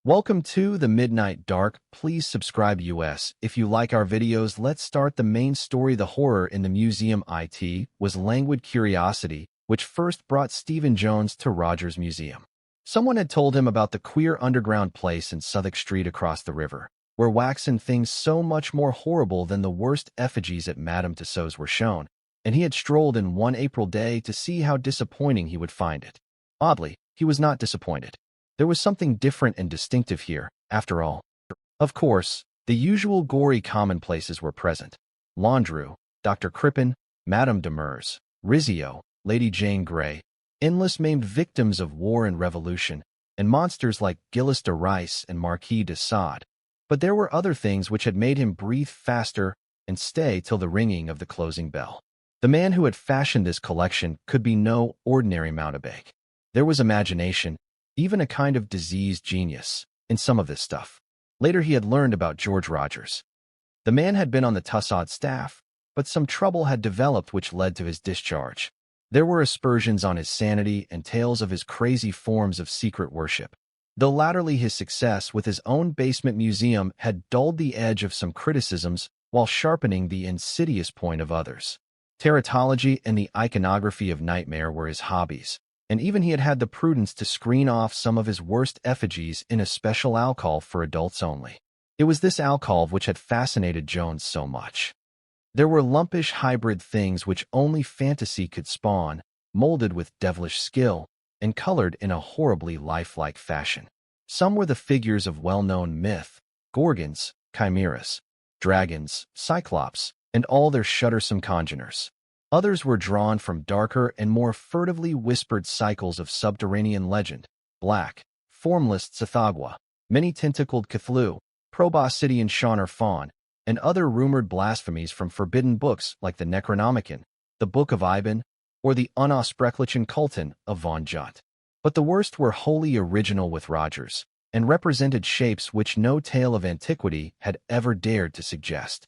Welcome to the Midnight Dark. Please subscribe US. If you like our videos, let's start the main story. The horror in the museum it was languid curiosity, which first brought Stephen Jones to Rogers Museum. Someone had told him about the queer underground place in Southwark Street across the river, where waxen things so much more horrible than the worst effigies at Madame Tussauds were shown, and he had strolled in one April day to see how disappointing he would find it. Oddly, he was not disappointed. There was something different and distinctive here, after all. Of course, the usual gory commonplaces were present. Landru, Dr. Crippen, Madame de Mers, Rizzio, Lady Jane Grey, endless maimed victims of war and revolution, and monsters like Gilles de Rice and Marquis de Sade. But there were other things which had made him breathe faster and stay till the ringing of the closing bell. The man who had fashioned this collection could be no ordinary mountebank. There was imagination, even a kind of diseased genius, in some of this stuff. Later he had learned about George Rogers. The man had been on the Tussauds staff, but some trouble had developed which led to his discharge. There were aspersions on his sanity and tales of his crazy forms of secret worship. Though latterly his success with his own basement museum had dulled the edge of some criticisms while sharpening the insidious point of others. Teratology and the iconography of nightmare were his hobbies, and even he had had the prudence to screen off some of his worst effigies in a special alcove for adults only. It was this alcove which had fascinated Jones so much. There were lumpish hybrid things which only fantasy could spawn, molded with devilish skill, and colored in a horribly lifelike fashion. Some were the figures of well-known myth, gorgons, chimeras, dragons, cyclops, and all their shuddersome congeners. Others were drawn from darker and more furtively whispered cycles of subterranean legend, black, formless Tsathoggua, many-tentacled Cthulhu, proboscidean Shaunar Fawn, and other rumored blasphemies from forbidden books like the Necronomicon, the Book of Iban, or the Unaussprechlichen Kulten of von Jott. But the worst were wholly original with Rogers, and represented shapes which no tale of antiquity had ever dared to suggest.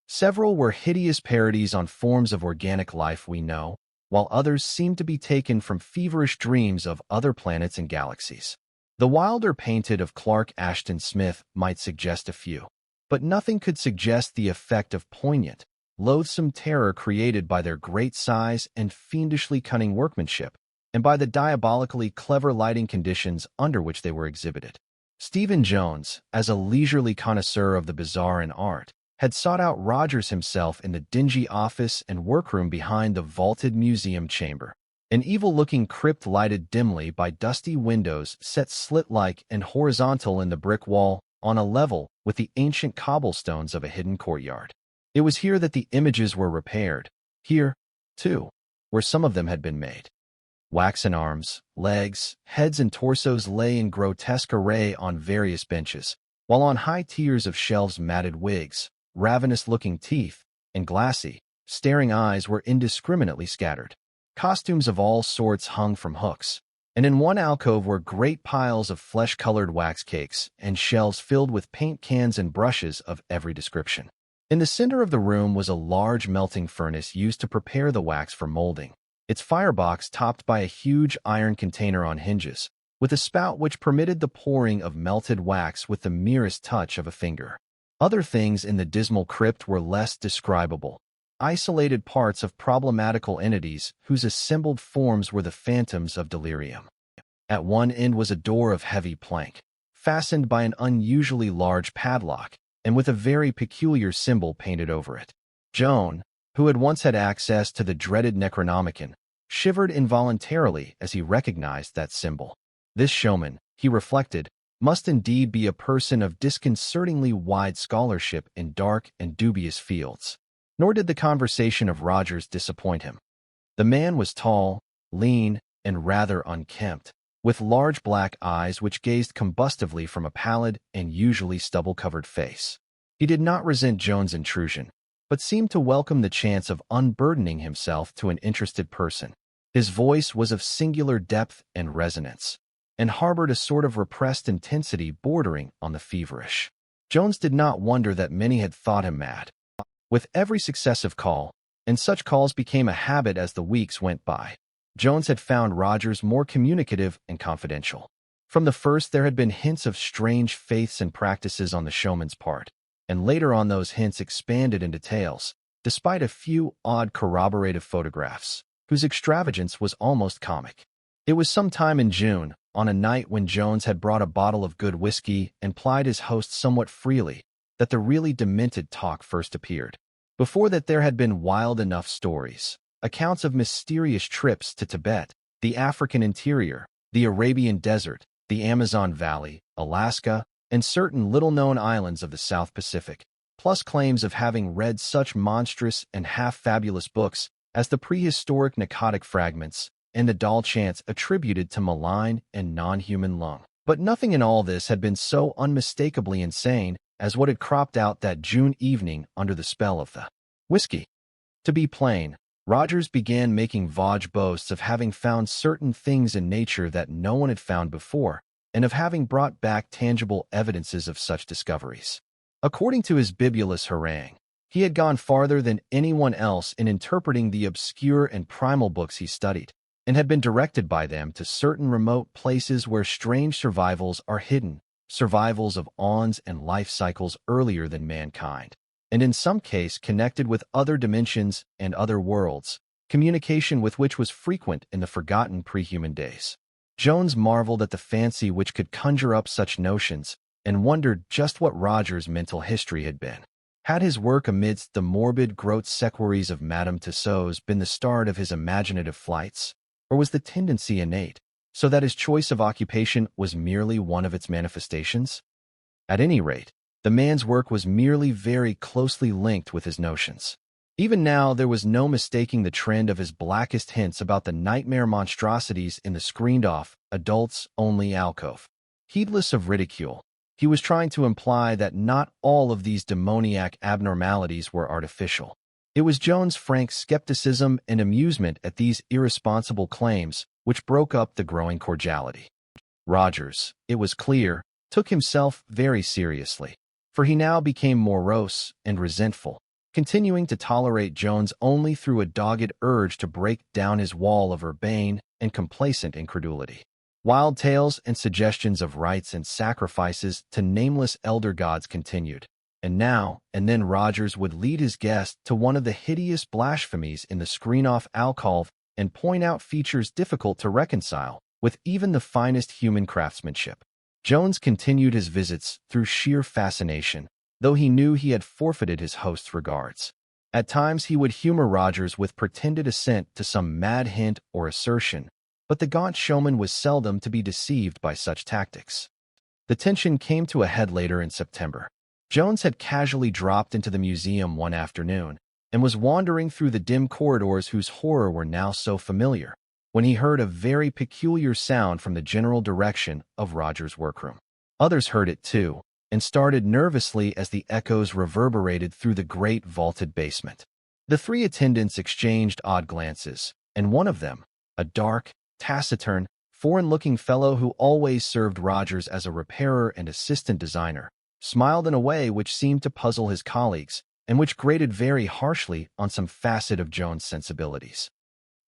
Several were hideous parodies on forms of organic life we know, while others seemed to be taken from feverish dreams of other planets and galaxies. The wilder painted of Clark Ashton Smith might suggest a few, but nothing could suggest the effect of poignant, loathsome terror created by their great size and fiendishly cunning workmanship, and by the diabolically clever lighting conditions under which they were exhibited. Stephen Jones, as a leisurely connoisseur of the bizarre in art, had sought out Rogers himself in the dingy office and workroom behind the vaulted museum chamber, an evil-looking crypt lighted dimly by dusty windows set slit-like and horizontal in the brick wall on a level with the ancient cobblestones of a hidden courtyard. It was here that the images were repaired, here, too, where some of them had been made. Waxen arms, legs, heads and torsos lay in grotesque array on various benches, while on high tiers of shelves matted wigs, ravenous-looking teeth, and glassy, staring eyes were indiscriminately scattered. Costumes of all sorts hung from hooks, and in one alcove were great piles of flesh-colored wax cakes and shelves filled with paint cans and brushes of every description. In the center of the room was a large melting furnace used to prepare the wax for molding, its firebox topped by a huge iron container on hinges, with a spout which permitted the pouring of melted wax with the merest touch of a finger. Other things in the dismal crypt were less describable, isolated parts of problematical entities whose assembled forms were the phantoms of delirium. At one end was a door of heavy plank, fastened by an unusually large padlock, and with a very peculiar symbol painted over it. Joan, who had once had access to the dreaded Necronomicon, shivered involuntarily as he recognized that symbol. This showman, he reflected, must indeed be a person of disconcertingly wide scholarship in dark and dubious fields. Nor did the conversation of Rogers disappoint him. The man was tall, lean, and rather unkempt, with large black eyes which gazed combustively from a pallid and usually stubble-covered face. He did not resent Jones' intrusion, but seemed to welcome the chance of unburdening himself to an interested person. His voice was of singular depth and resonance, and harbored a sort of repressed intensity bordering on the feverish. Jones did not wonder that many had thought him mad. With every successive call, and such calls became a habit as the weeks went by, Jones had found Rogers more communicative and confidential. From the first, there had been hints of strange faiths and practices on the showman's part, and later on those hints expanded into tales, despite a few odd corroborative photographs, whose extravagance was almost comic. It was sometime in June, on a night when Jones had brought a bottle of good whiskey and plied his host somewhat freely, that the really demented talk first appeared. Before that, there had been wild enough stories, accounts of mysterious trips to Tibet, the African interior, the Arabian desert, the Amazon Valley, Alaska, and certain little-known islands of the South Pacific, plus claims of having read such monstrous and half-fabulous books as the prehistoric Narcotic Fragments and the doll chants attributed to malign and non-human lung. But nothing in all this had been so unmistakably insane as what had cropped out that June evening under the spell of the whiskey. To be plain, Rogers began making vague boasts of having found certain things in nature that no one had found before, and of having brought back tangible evidences of such discoveries. According to his bibulous harangue, he had gone farther than anyone else in interpreting the obscure and primal books he studied, and had been directed by them to certain remote places where strange survivals are hidden, survivals of awns and life cycles earlier than mankind, and in some case connected with other dimensions and other worlds, communication with which was frequent in the forgotten pre-human days. Jones marveled at the fancy which could conjure up such notions, and wondered just what Rogers' mental history had been. Had his work amidst the morbid grotesqueries of Madame Tussauds been the start of his imaginative flights, or was the tendency innate, so that his choice of occupation was merely one of its manifestations? At any rate, the man's work was merely very closely linked with his notions. Even now, there was no mistaking the trend of his blackest hints about the nightmare monstrosities in the screened-off, adults-only alcove. Heedless of ridicule, he was trying to imply that not all of these demoniac abnormalities were artificial. It was Jones' frank skepticism and amusement at these irresponsible claims which broke up the growing cordiality. Rogers, it was clear, took himself very seriously, for he now became morose and resentful, continuing to tolerate Jones only through a dogged urge to break down his wall of urbane and complacent incredulity. Wild tales and suggestions of rites and sacrifices to nameless elder gods continued, and now and then Rogers would lead his guest to one of the hideous blasphemies in the screen-off alcove and point out features difficult to reconcile with even the finest human craftsmanship. Jones continued his visits through sheer fascination, though he knew he had forfeited his host's regards. At times he would humor Rogers with pretended assent to some mad hint or assertion, but the gaunt showman was seldom to be deceived by such tactics. The tension came to a head later in September. Jones had casually dropped into the museum one afternoon and was wandering through the dim corridors whose horror were now so familiar, when he heard a very peculiar sound from the general direction of Rogers' workroom. Others heard it too, and started nervously as the echoes reverberated through the great vaulted basement. The three attendants exchanged odd glances, and one of them, a dark, taciturn, foreign-looking fellow who always served Rogers as a repairer and assistant designer, smiled in a way which seemed to puzzle his colleagues, and which grated very harshly on some facet of Jones' sensibilities.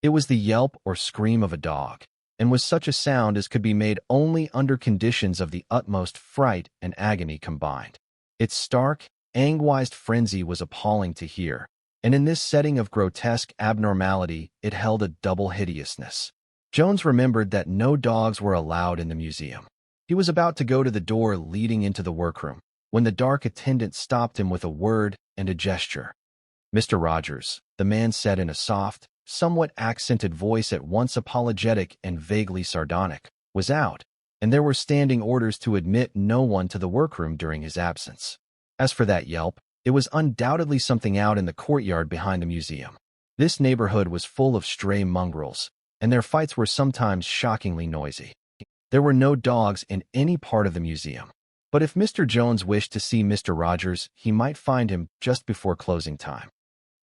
It was the yelp or scream of a dog, and was such a sound as could be made only under conditions of the utmost fright and agony combined. Its stark, anguized frenzy was appalling to hear, and in this setting of grotesque abnormality it held a double hideousness. Jones remembered that no dogs were allowed in the museum. He was about to go to the door leading into the workroom, when the dark attendant stopped him with a word and a gesture. "Mr. Rogers," the man said in a soft, somewhat accented voice at once apologetic and vaguely sardonic, was out, and there were standing orders to admit no one to the workroom during his absence. As for that yelp, it was undoubtedly something out in the courtyard behind the museum. This neighborhood was full of stray mongrels, and their fights were sometimes shockingly noisy. There were no dogs in any part of the museum, but if Mr. Jones wished to see Mr. Rogers, he might find him just before closing time.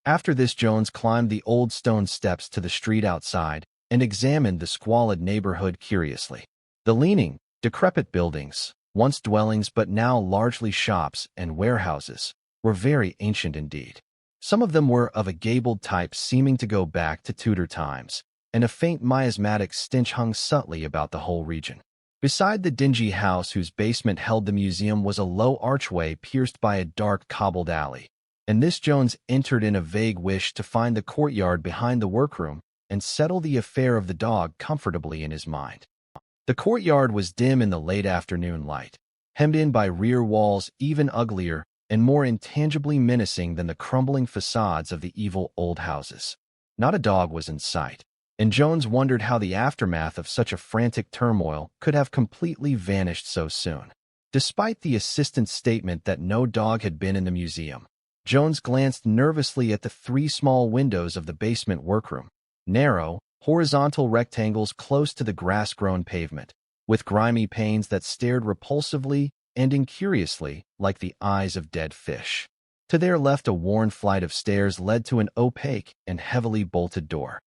After this, Jones climbed the old stone steps to the street outside and examined the squalid neighborhood curiously. The leaning, decrepit buildings, once dwellings but now largely shops and warehouses, were very ancient indeed. Some of them were of a gabled type seeming to go back to Tudor times, and a faint miasmatic stench hung subtly about the whole region. Beside the dingy house whose basement held the museum was a low archway pierced by a dark cobbled alley, and this Jones entered in a vague wish to find the courtyard behind the workroom and settle the affair of the dog comfortably in his mind. The courtyard was dim in the late afternoon light, hemmed in by rear walls even uglier and more intangibly menacing than the crumbling facades of the evil old houses. Not a dog was in sight, and Jones wondered how the aftermath of such a frantic turmoil could have completely vanished so soon. Despite the assistant's statement that no dog had been in the museum, Jones glanced nervously at the 3 small windows of the basement workroom, narrow, horizontal rectangles close to the grass-grown pavement, with grimy panes that stared repulsively and incuriously like the eyes of dead fish. To their left, a worn flight of stairs led to an opaque and heavily bolted door.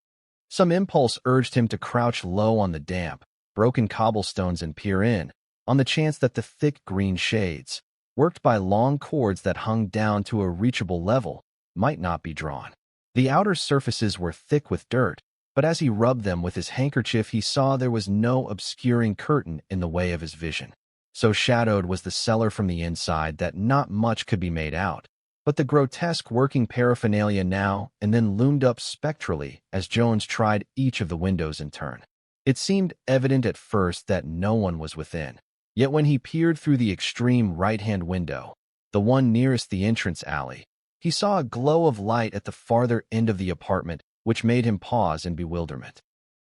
Some impulse urged him to crouch low on the damp, broken cobblestones and peer in, on the chance that the thick green shades, worked by long cords that hung down to a reachable level, might not be drawn. The outer surfaces were thick with dirt, but as he rubbed them with his handkerchief he saw there was no obscuring curtain in the way of his vision. So shadowed was the cellar from the inside that not much could be made out, but the grotesque working paraphernalia now and then loomed up spectrally as Jones tried each of the windows in turn. It seemed evident at first that no one was within, yet when he peered through the extreme right-hand window, the one nearest the entrance alley, he saw a glow of light at the farther end of the apartment, which made him pause in bewilderment.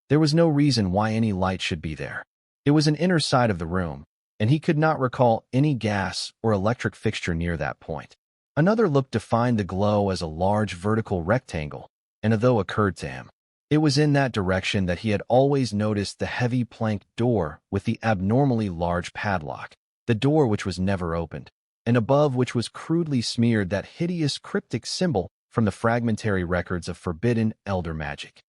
There was no reason why any light should be there. It was an inner side of the room, and he could not recall any gas or electric fixture near that point. Another look defined the glow as a large vertical rectangle, and a thought occurred to him. It was in that direction that he had always noticed the heavy plank door with the abnormally large padlock, the door which was never opened, and above which was crudely smeared that hideous cryptic symbol from the fragmentary records of forbidden elder magic.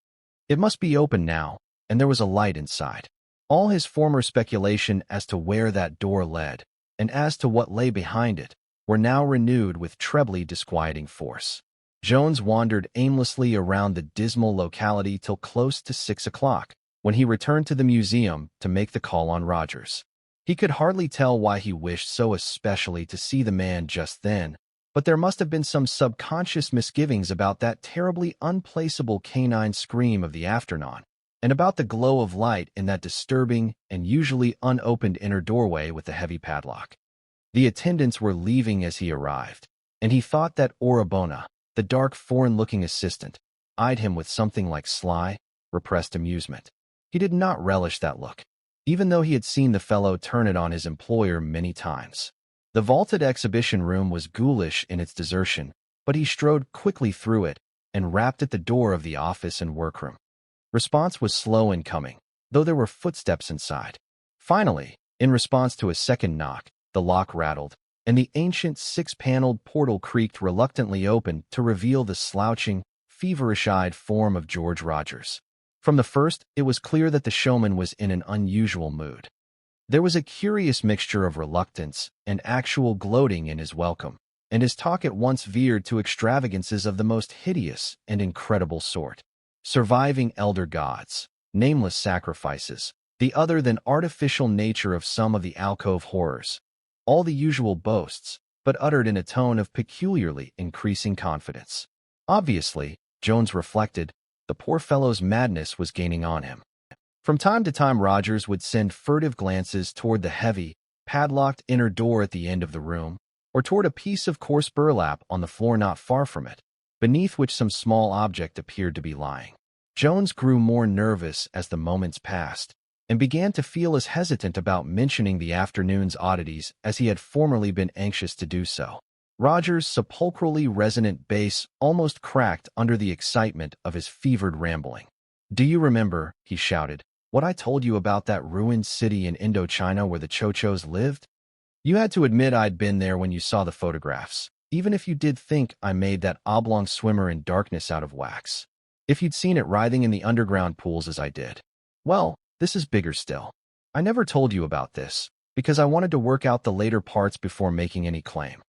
It must be open now, and there was a light inside. All his former speculation as to where that door led, and as to what lay behind it, were now renewed with trebly disquieting force. Jones wandered aimlessly around the dismal locality till close to 6 o'clock, when he returned to the museum to make the call on Rogers. He could hardly tell why he wished so especially to see the man just then, but there must have been some subconscious misgivings about that terribly unplaceable canine scream of the afternoon, and about the glow of light in that disturbing and usually unopened inner doorway with the heavy padlock. The attendants were leaving as he arrived, and he thought that Orabona, the dark foreign-looking assistant, eyed him with something like sly, repressed amusement. He did not relish that look, even though he had seen the fellow turn it on his employer many times. The vaulted exhibition room was ghoulish in its desertion, but he strode quickly through it and rapped at the door of the office and workroom. Response was slow in coming, though there were footsteps inside. Finally, in response to a second knock, the lock rattled, and the ancient 6-paneled portal creaked reluctantly open to reveal the slouching, feverish-eyed form of George Rogers. From the first, it was clear that the showman was in an unusual mood. There was a curious mixture of reluctance and actual gloating in his welcome, and his talk at once veered to extravagances of the most hideous and incredible sort. Surviving elder gods, nameless sacrifices, the other than artificial nature of some of the alcove horrors. All the usual boasts, but uttered in a tone of peculiarly increasing confidence. Obviously, Jones reflected, the poor fellow's madness was gaining on him. From time to time Rogers would send furtive glances toward the heavy, padlocked inner door at the end of the room, or toward a piece of coarse burlap on the floor not far from it, beneath which some small object appeared to be lying. Jones grew more nervous as the moments passed, and began to feel as hesitant about mentioning the afternoon's oddities as he had formerly been anxious to do so. Rogers' sepulchrally resonant bass almost cracked under the excitement of his fevered rambling. "Do you remember," he shouted, "what I told you about that ruined city in Indochina where the Chochos lived? You had to admit I'd been there when you saw the photographs, even if you did think I made that oblong swimmer in darkness out of wax. If you'd seen it writhing in the underground pools as I did. Well, this is bigger still. I never told you about this, because I wanted to work out the later parts before making any claim.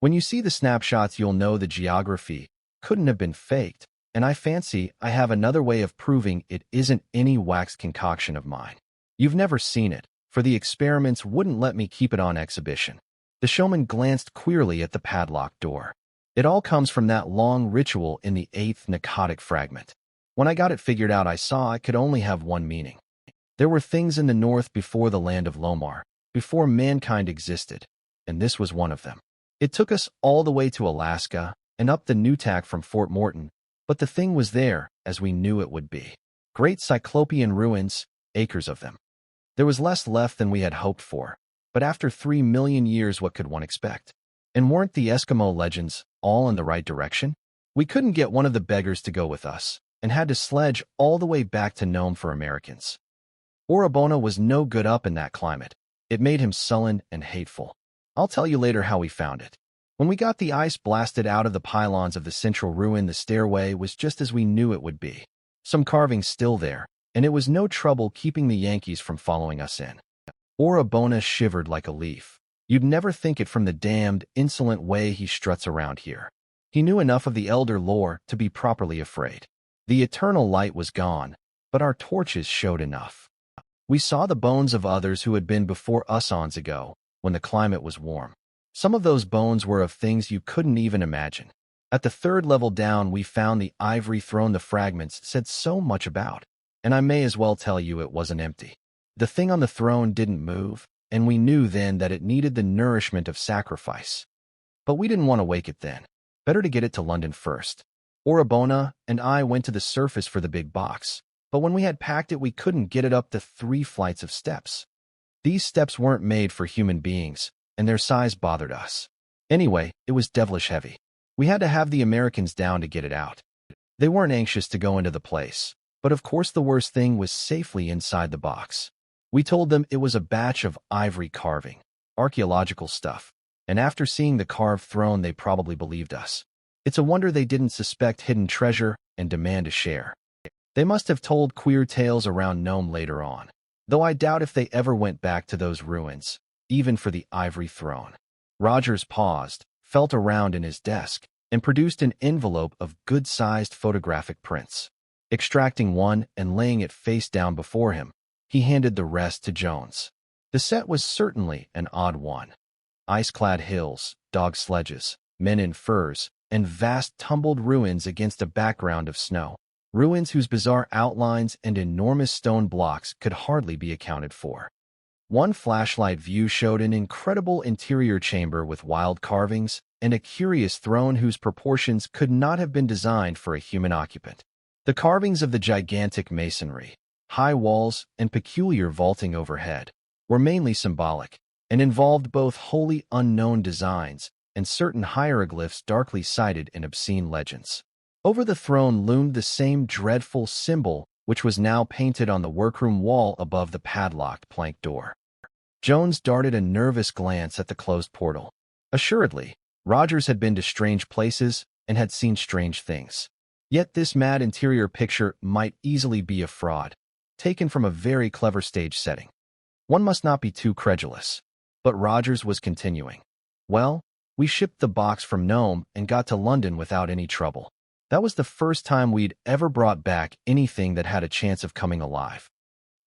When you see the snapshots you'll know the geography couldn't have been faked, and I fancy I have another way of proving it isn't any wax concoction of mine. You've never seen it, for the experiments wouldn't let me keep it on exhibition. The showman glanced queerly at the padlocked door. It all comes from that long ritual in the 8th Narcotic fragment. When I got it figured out, I saw it could only have one meaning. There were things in the north before the land of Lomar, before mankind existed, and this was one of them. It took us all the way to Alaska and up the Newtack from Fort Morton, but the thing was there, as we knew it would be. Great cyclopean ruins, acres of them. There was less left than we had hoped for, but after 3 million years, what could one expect? And weren't the Eskimo legends all in the right direction? We couldn't get one of the beggars to go with us, and had to sledge all the way back to Nome for Americans. Orabona was no good up in that climate. It made him sullen and hateful. I'll tell you later how we found it. When we got the ice blasted out of the pylons of the central ruin, the stairway was just as we knew it would be. Some carvings still there, and it was no trouble keeping the Yankees from following us in. Orabona shivered like a leaf. You'd never think it from the damned, insolent way he struts around here. He knew enough of the elder lore to be properly afraid. The eternal light was gone, but our torches showed enough. We saw the bones of others who had been before us eons ago, when the climate was warm. Some of those bones were of things you couldn't even imagine. At the 3rd level down, we found the ivory throne the fragments said so much about, and I may as well tell you it wasn't empty. The thing on the throne didn't move, and we knew then that it needed the nourishment of sacrifice. But we didn't want to wake it then. Better to get it to London first. Orabona and I went to the surface for the big box, but when we had packed it, we couldn't get it up the 3 flights of steps. These steps weren't made for human beings, and their size bothered us. Anyway, it was devilish heavy. We had to have the Americans down to get it out. They weren't anxious to go into the place, but of course the worst thing was safely inside the box. We told them it was a batch of ivory carving, archaeological stuff, and after seeing the carved throne, they probably believed us. It's a wonder they didn't suspect hidden treasure and demand a share. They must have told queer tales around Nome later on, though I doubt if they ever went back to those ruins, even for the ivory throne. Rogers paused, felt around in his desk, and produced an envelope of good-sized photographic prints. Extracting one and laying it face down before him, he handed the rest to Jones. The set was certainly an odd one. Ice-clad hills, dog sledges, men in furs, and vast tumbled ruins against a background of snow. Ruins whose bizarre outlines and enormous stone blocks could hardly be accounted for. One flashlight view showed an incredible interior chamber with wild carvings and a curious throne whose proportions could not have been designed for a human occupant. The carvings of the gigantic masonry, high walls, and peculiar vaulting overhead were mainly symbolic and involved both wholly unknown designs and certain hieroglyphs darkly cited in obscene legends. Over the throne loomed the same dreadful symbol which was now painted on the workroom wall above the padlocked plank door. Jones darted a nervous glance at the closed portal. Assuredly, Rogers had been to strange places and had seen strange things. Yet this mad interior picture might easily be a fraud, taken from a very clever stage setting. One must not be too credulous. But Rogers was continuing. Well, we shipped the box from Nome and got to London without any trouble. That was the first time we'd ever brought back anything that had a chance of coming alive.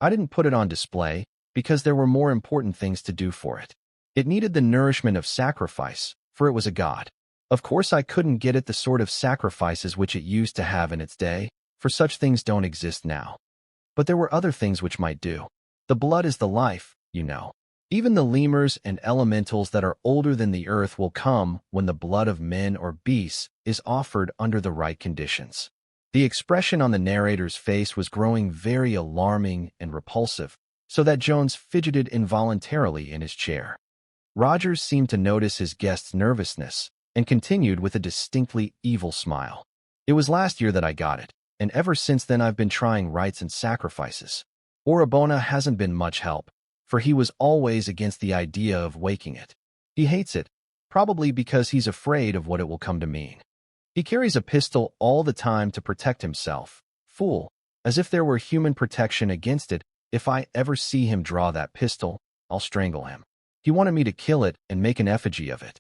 I didn't put it on display because there were more important things to do for it. It needed the nourishment of sacrifice, for it was a god. Of course, I couldn't get it the sort of sacrifices which it used to have in its day, for such things don't exist now. But there were other things which might do. The blood is the life, you know. Even the lemurs and elementals that are older than the earth will come when the blood of men or beasts is offered under the right conditions. The expression on the narrator's face was growing very alarming and repulsive, so that Jones fidgeted involuntarily in his chair. Rogers seemed to notice his guest's nervousness and continued with a distinctly evil smile. It was last year that I got it, and ever since then I've been trying rites and sacrifices. Orabona hasn't been much help, for he was always against the idea of waking it. He hates it, probably because he's afraid of what it will come to mean. He carries a pistol all the time to protect himself. Fool, as if there were human protection against it. If I ever see him draw that pistol, I'll strangle him. He wanted me to kill it and make an effigy of it.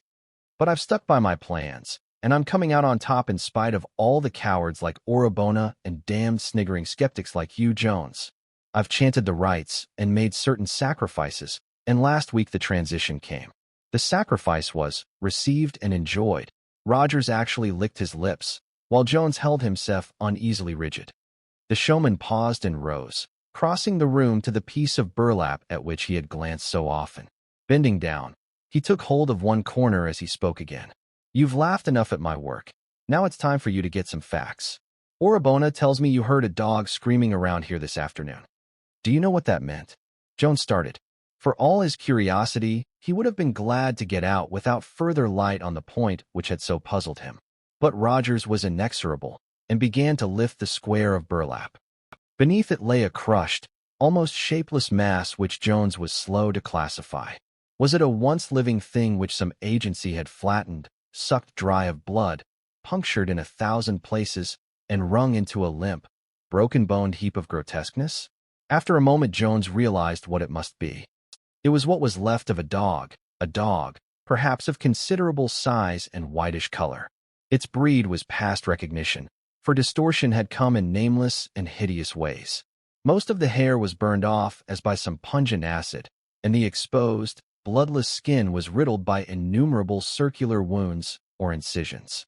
But I've stuck by my plans, and I'm coming out on top in spite of all the cowards like Orabona and damned sniggering skeptics like you, Jones. I've chanted the rites and made certain sacrifices, and last week the transition came. The sacrifice was received and enjoyed. Rogers actually licked his lips, while Jones held himself uneasily rigid. The showman paused and rose, crossing the room to the piece of burlap at which he had glanced so often. Bending down, he took hold of one corner as he spoke again. You've laughed enough at my work. Now it's time for you to get some facts. Orabona tells me you heard a dog screaming around here this afternoon. Do you know what that meant? Jones started. For all his curiosity, he would have been glad to get out without further light on the point which had so puzzled him. But Rogers was inexorable and began to lift the square of burlap. Beneath it lay a crushed, almost shapeless mass which Jones was slow to classify. Was it a once-living thing which some agency had flattened, sucked dry of blood, punctured in 1,000 places, and wrung into a limp, broken-boned heap of grotesqueness? After a moment Jones realized what it must be. It was what was left of a dog, perhaps of considerable size and whitish color. Its breed was past recognition, for distortion had come in nameless and hideous ways. Most of the hair was burned off as by some pungent acid, and the exposed, bloodless skin was riddled by innumerable circular wounds or incisions.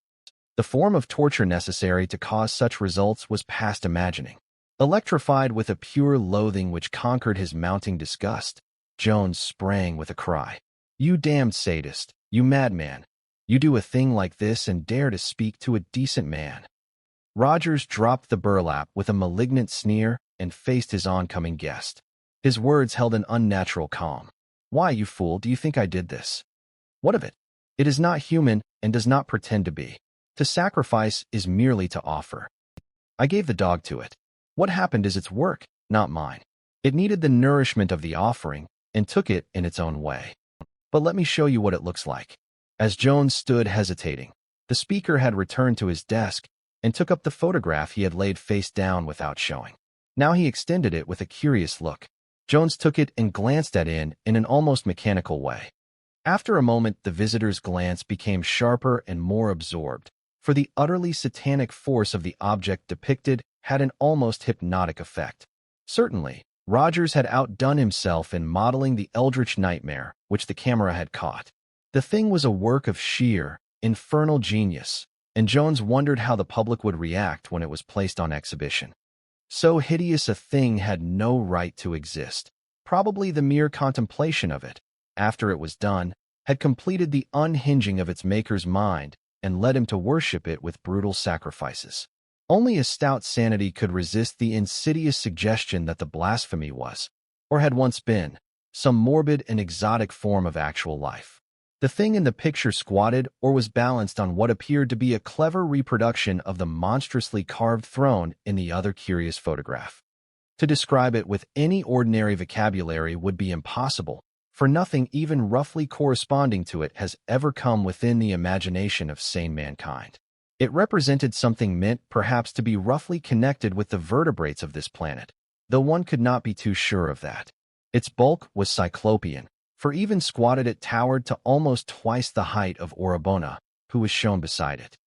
The form of torture necessary to cause such results was past imagining. Electrified with a pure loathing which conquered his mounting disgust, Jones sprang with a cry. You damned sadist, you madman! You do a thing like this and dare to speak to a decent man. Rogers dropped the burlap with a malignant sneer and faced his oncoming guest. His words held an unnatural calm. Why, you fool, do you think I did this? What of it? It is not human and does not pretend to be. To sacrifice is merely to offer. I gave the dog to it. What happened is its work, not mine. It needed the nourishment of the offering and took it in its own way. But let me show you what it looks like. As Jones stood hesitating, the speaker had returned to his desk and took up the photograph he had laid face down without showing. Now he extended it with a curious look. Jones took it and glanced at it in an almost mechanical way. After a moment, the visitor's glance became sharper and more absorbed, for the utterly satanic force of the object depicted had an almost hypnotic effect. Certainly, Rogers had outdone himself in modeling the eldritch nightmare which the camera had caught. The thing was a work of sheer, infernal genius, and Jones wondered how the public would react when it was placed on exhibition. So hideous a thing had no right to exist. Probably the mere contemplation of it, after it was done, had completed the unhinging of its maker's mind and led him to worship it with brutal sacrifices. Only a stout sanity could resist the insidious suggestion that the blasphemy was, or had once been, some morbid and exotic form of actual life. The thing in the picture squatted or was balanced on what appeared to be a clever reproduction of the monstrously carved throne in the other curious photograph. To describe it with any ordinary vocabulary would be impossible, for nothing even roughly corresponding to it has ever come within the imagination of sane mankind. It represented something meant perhaps to be roughly connected with the vertebrates of this planet, though one could not be too sure of that. Its bulk was cyclopean, for even squatted it towered to almost twice the height of Orabona, who was shown beside it.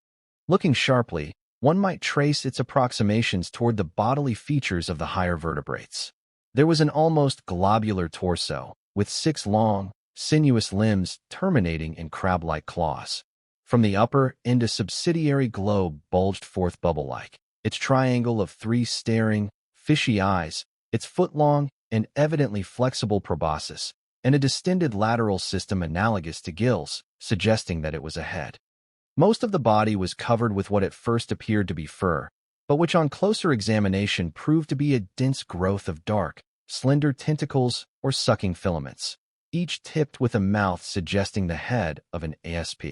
Looking sharply, one might trace its approximations toward the bodily features of the higher vertebrates. There was an almost globular torso, with 6 long, sinuous limbs terminating in crab-like claws. From the upper end a subsidiary globe bulged forth bubble-like, its triangle of 3 staring, fishy eyes, its foot-long and evidently flexible proboscis, and a distended lateral system analogous to gills, suggesting that it was a head. Most of the body was covered with what at first appeared to be fur, but which on closer examination proved to be a dense growth of dark, slender tentacles or sucking filaments, each tipped with a mouth suggesting the head of an asp.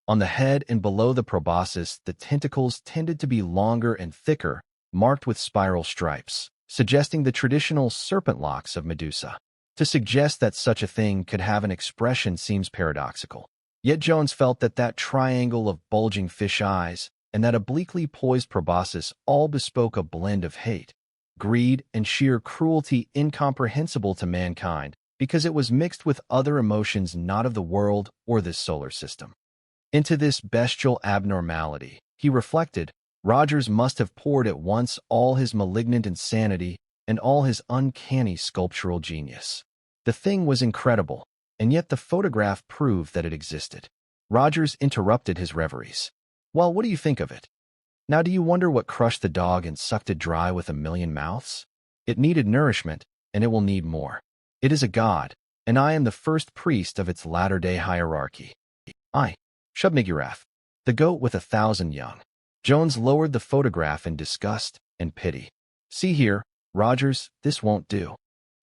On the head and below the proboscis, the tentacles tended to be longer and thicker, marked with spiral stripes, suggesting the traditional serpent locks of Medusa. To suggest that such a thing could have an expression seems paradoxical. Yet Jones felt that that triangle of bulging fish eyes and that obliquely poised proboscis all bespoke a blend of hate, greed, and sheer cruelty incomprehensible to mankind because it was mixed with other emotions not of the world or this solar system. Into this bestial abnormality, he reflected, Rogers must have poured at once all his malignant insanity and all his uncanny sculptural genius. The thing was incredible, and yet the photograph proved that it existed. Rogers interrupted his reveries. "Well, what do you think of it? Now do you wonder what crushed the dog and sucked it dry with a million mouths? It needed nourishment, and it will need more. It is a god, and I am the first priest of its latter-day hierarchy. I, Shub-Niggurath, the goat with 1,000 young." Jones lowered the photograph in disgust and pity. "See here, Rogers, this won't do.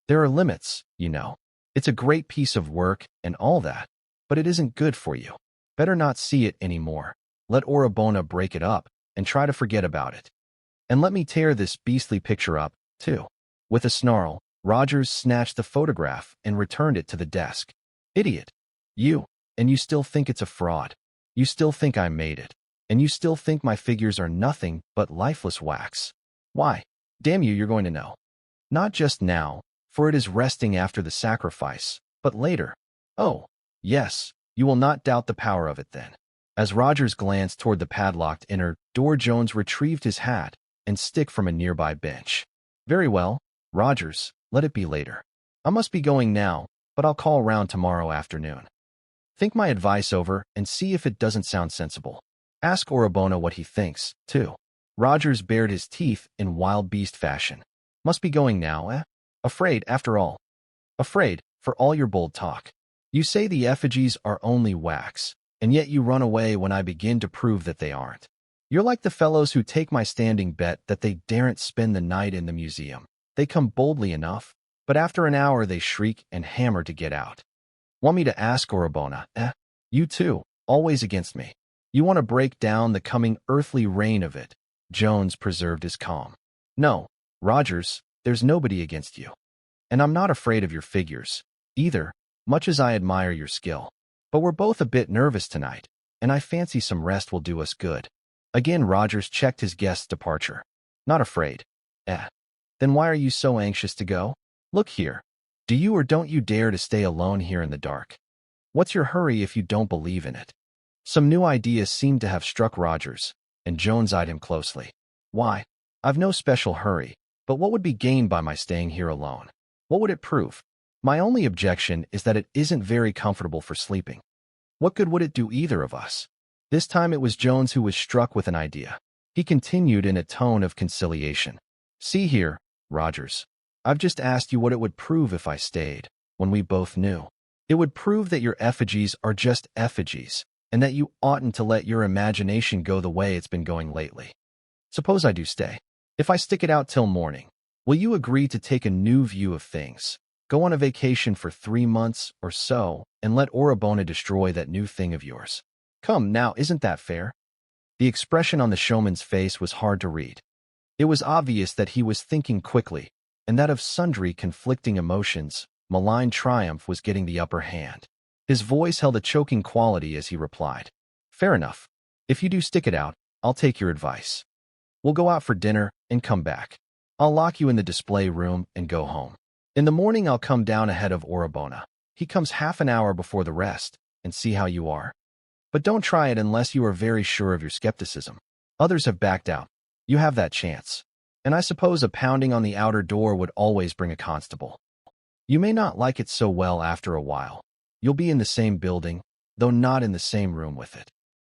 There are limits, you know. It's a great piece of work and all that, but it isn't good for you. Better not see it anymore. Let Orabona break it up and try to forget about it. And let me tear this beastly picture up, too." With a snarl, Rogers snatched the photograph and returned it to the desk. "Idiot. And you still think it's a fraud. You still think I made it. And you still think my figures are nothing but lifeless wax. Why, damn you, you're going to know. Not just now, for it is resting after the sacrifice, but later. Oh, yes, you will not doubt the power of it then." As Rogers glanced toward the padlocked inner door, Jones retrieved his hat and stick from a nearby bench. "Very well, Rogers, let it be later. I must be going now, but I'll call round tomorrow afternoon. Think my advice over and see if it doesn't sound sensible. Ask Orabona what he thinks, too." Rogers bared his teeth in wild beast fashion. "Must be going now, eh? Afraid, after all. Afraid, for all your bold talk. You say the effigies are only wax, and yet you run away when I begin to prove that they aren't. You're like the fellows who take my standing bet that they daren't spend the night in the museum. They come boldly enough, but after an hour they shriek and hammer to get out. Want me to ask Orabona, eh? You too, always against me. You want to break down the coming earthly reign of it." Jones preserved his calm. "No, Rogers, there's nobody against you. And I'm not afraid of your figures, either, much as I admire your skill. But we're both a bit nervous tonight, and I fancy some rest will do us good." Again Rogers checked his guest's departure. "Not afraid. Eh. Then why are you so anxious to go? Look here. Do you or don't you dare to stay alone here in the dark? What's your hurry if you don't believe in it?" Some new idea seemed to have struck Rogers, and Jones eyed him closely. "Why, I've no special hurry, but what would be gained by my staying here alone? What would it prove? My only objection is that it isn't very comfortable for sleeping. What good would it do either of us?" This time it was Jones who was struck with an idea. He continued in a tone of conciliation. "See here, Rogers, I've just asked you what it would prove if I stayed, when we both knew. It would prove that your effigies are just effigies, and that you oughtn't to let your imagination go the way it's been going lately. Suppose I do stay. If I stick it out till morning, will you agree to take a new view of things, go on a vacation for 3 months or so, and let Orabona destroy that new thing of yours? Come, now, isn't that fair?" The expression on the showman's face was hard to read. It was obvious that he was thinking quickly, and that of sundry conflicting emotions, malign triumph was getting the upper hand. His voice held a choking quality as he replied, "Fair enough. If you do stick it out, I'll take your advice. We'll go out for dinner and come back. I'll lock you in the display room and go home. In the morning I'll come down ahead of Orabona. He comes half an hour before the rest, and see how you are. But don't try it unless you are very sure of your skepticism. Others have backed out. You have that chance. And I suppose a pounding on the outer door would always bring a constable. You may not like it so well after a while. You'll be in the same building, though not in the same room with it."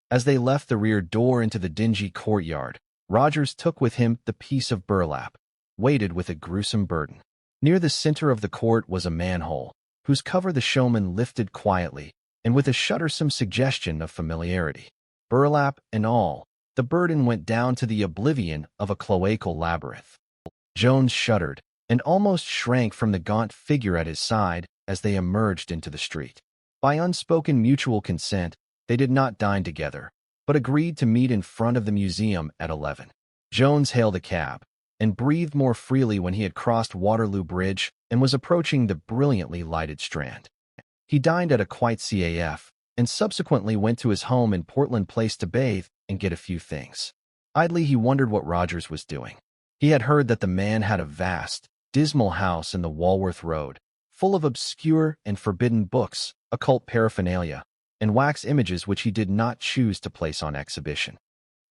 As they left the rear door into the dingy courtyard, Rogers took with him the piece of burlap, weighted with a gruesome burden. Near the center of the court was a manhole, whose cover the showman lifted quietly, and with a shuddersome suggestion of familiarity. Burlap and all, the burden went down to the oblivion of a cloacal labyrinth. Jones shuddered, and almost shrank from the gaunt figure at his side as they emerged into the street. By unspoken mutual consent, they did not dine together, but agreed to meet in front of the museum at 11. Jones hailed a cab, and breathed more freely when he had crossed Waterloo Bridge and was approaching the brilliantly lighted Strand. He dined at a quiet CAF, and subsequently went to his home in Portland Place to bathe and get a few things. Idly he wondered what Rogers was doing. He had heard that the man had a vast, dismal house in the Walworth Road, full of obscure and forbidden books, occult paraphernalia, and wax images which he did not choose to place on exhibition.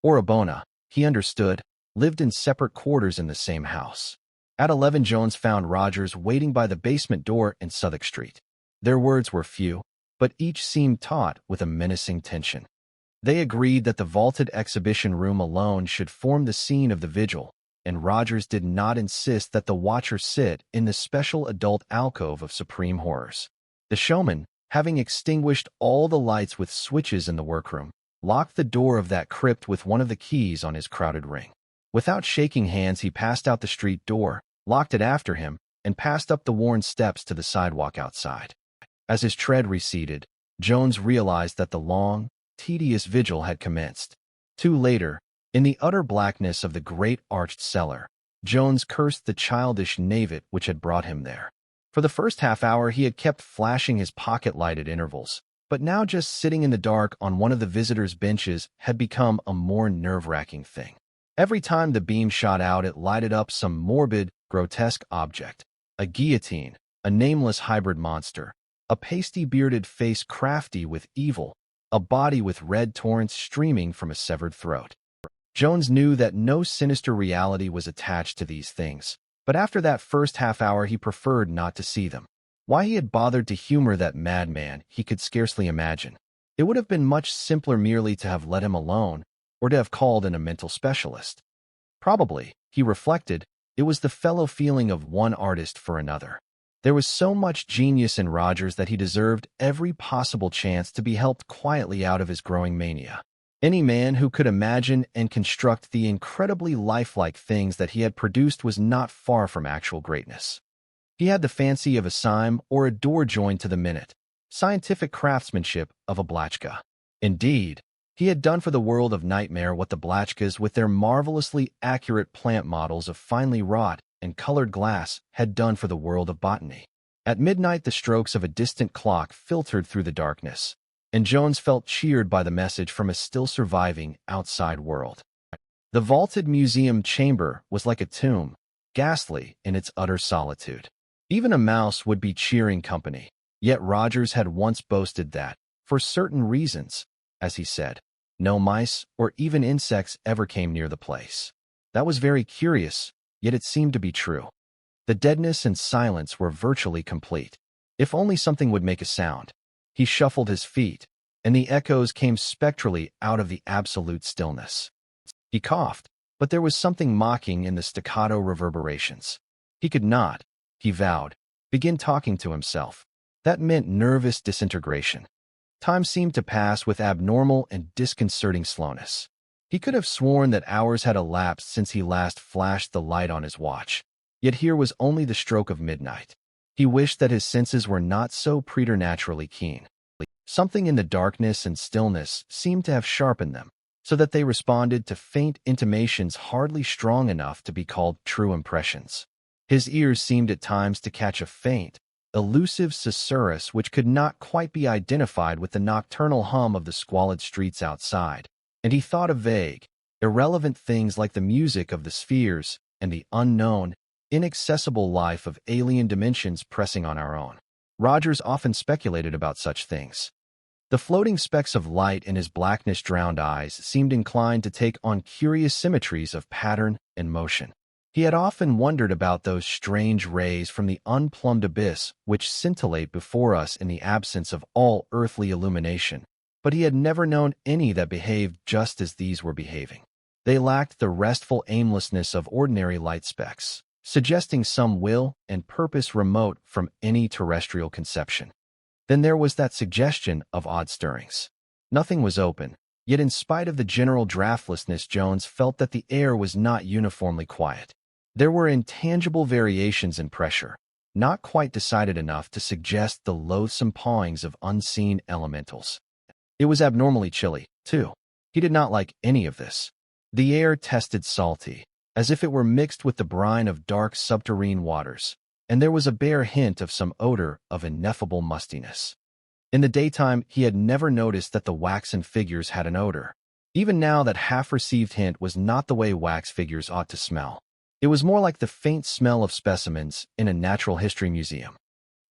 Orabona, he understood, lived in separate quarters in the same house. At 11, Jones found Rogers waiting by the basement door in Southwark Street. Their words were few, but each seemed taut with a menacing tension. They agreed that the vaulted exhibition room alone should form the scene of the vigil, and Rogers did not insist that the watcher sit in the special adult alcove of supreme horrors. The showman, having extinguished all the lights with switches in the workroom, locked the door of that crypt with one of the keys on his crowded ring. Without shaking hands, he passed out the street door, locked it after him, and passed up the worn steps to the sidewalk outside. As his tread receded, Jones realized that the long, tedious vigil had commenced. Later, in the utter blackness of the great arched cellar, Jones cursed the childish knavery which had brought him there. For the first half-hour he had kept flashing his pocket light at intervals, but now just sitting in the dark on one of the visitors' benches had become a more nerve-wracking thing. Every time the beam shot out, it lighted up some morbid, grotesque object: a guillotine, a nameless hybrid monster, a pasty-bearded face crafty with evil, a body with red torrents streaming from a severed throat. Jones knew that no sinister reality was attached to these things, but after that first half-hour he preferred not to see them. Why he had bothered to humor that madman he could scarcely imagine. It would have been much simpler merely to have let him alone, or to have called in a mental specialist. Probably, he reflected, it was the fellow feeling of one artist for another. There was so much genius in Rogers that he deserved every possible chance to be helped quietly out of his growing mania. Any man who could imagine and construct the incredibly lifelike things that he had produced was not far from actual greatness. He had the fancy of a cyme or a door joined to the minute, scientific craftsmanship of a Blatchka. Indeed, he had done for the world of nightmare what the Blatchkas, with their marvelously accurate plant models of finely wrought and colored glass, had done for the world of botany. At midnight the strokes of a distant clock filtered through the darkness, and Jones felt cheered by the message from a still surviving outside world. The vaulted museum chamber was like a tomb, ghastly in its utter solitude. Even a mouse would be cheering company, yet Rogers had once boasted that, for certain reasons, as he said, no mice or even insects ever came near the place. That was very curious, yet it seemed to be true. The deadness and silence were virtually complete. If only something would make a sound. He shuffled his feet, and the echoes came spectrally out of the absolute stillness. He coughed, but there was something mocking in the staccato reverberations. He could not, he vowed, begin talking to himself. That meant nervous disintegration. Time seemed to pass with abnormal and disconcerting slowness. He could have sworn that hours had elapsed since he last flashed the light on his watch. Yet here was only the stroke of midnight. He wished that his senses were not so preternaturally keen. Something in the darkness and stillness seemed to have sharpened them, so that they responded to faint intimations hardly strong enough to be called true impressions. His ears seemed at times to catch a faint, elusive susurrus which could not quite be identified with the nocturnal hum of the squalid streets outside, and he thought of vague, irrelevant things like the music of the spheres and the unknown, inaccessible life of alien dimensions pressing on our own. Rogers often speculated about such things. The floating specks of light in his blackness-drowned eyes seemed inclined to take on curious symmetries of pattern and motion. He had often wondered about those strange rays from the unplumbed abyss which scintillate before us in the absence of all earthly illumination, but he had never known any that behaved just as these were behaving. They lacked the restful aimlessness of ordinary light specks, suggesting some will and purpose remote from any terrestrial conception. Then there was that suggestion of odd stirrings. Nothing was open, yet in spite of the general draftlessness Jones felt that the air was not uniformly quiet. There were intangible variations in pressure, not quite decided enough to suggest the loathsome pawings of unseen elementals. It was abnormally chilly, too. He did not like any of this. The air tasted salty, as if it were mixed with the brine of dark subterranean waters, and there was a bare hint of some odor of ineffable mustiness. In the daytime, he had never noticed that the waxen figures had an odor. Even now, that half-received hint was not the way wax figures ought to smell. It was more like the faint smell of specimens in a natural history museum.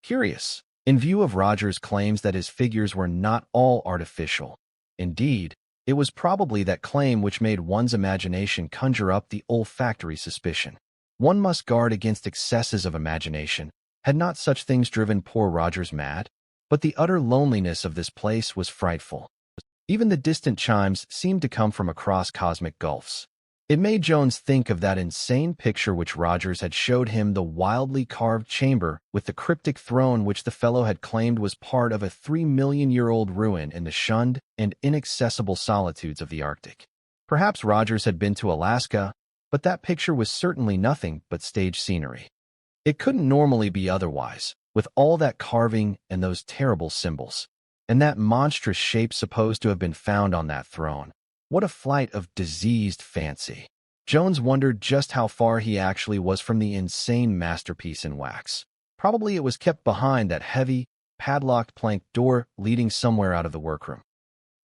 Curious, in view of Rogers' claims that his figures were not all artificial. Indeed, it was probably that claim which made one's imagination conjure up the olfactory suspicion. One must guard against excesses of imagination. Had not such things driven poor Rogers mad? But the utter loneliness of this place was frightful. Even the distant chimes seemed to come from across cosmic gulfs. It made Jones think of that insane picture which Rogers had showed him, the wildly carved chamber with the cryptic throne which the fellow had claimed was part of a 3 million-year-old ruin in the shunned and inaccessible solitudes of the Arctic. Perhaps Rogers had been to Alaska, but that picture was certainly nothing but stage scenery. It couldn't normally be otherwise, with all that carving and those terrible symbols, and that monstrous shape supposed to have been found on that throne. What a flight of diseased fancy! Jones wondered just how far he actually was from the insane masterpiece in wax. Probably it was kept behind that heavy, padlocked plank door leading somewhere out of the workroom.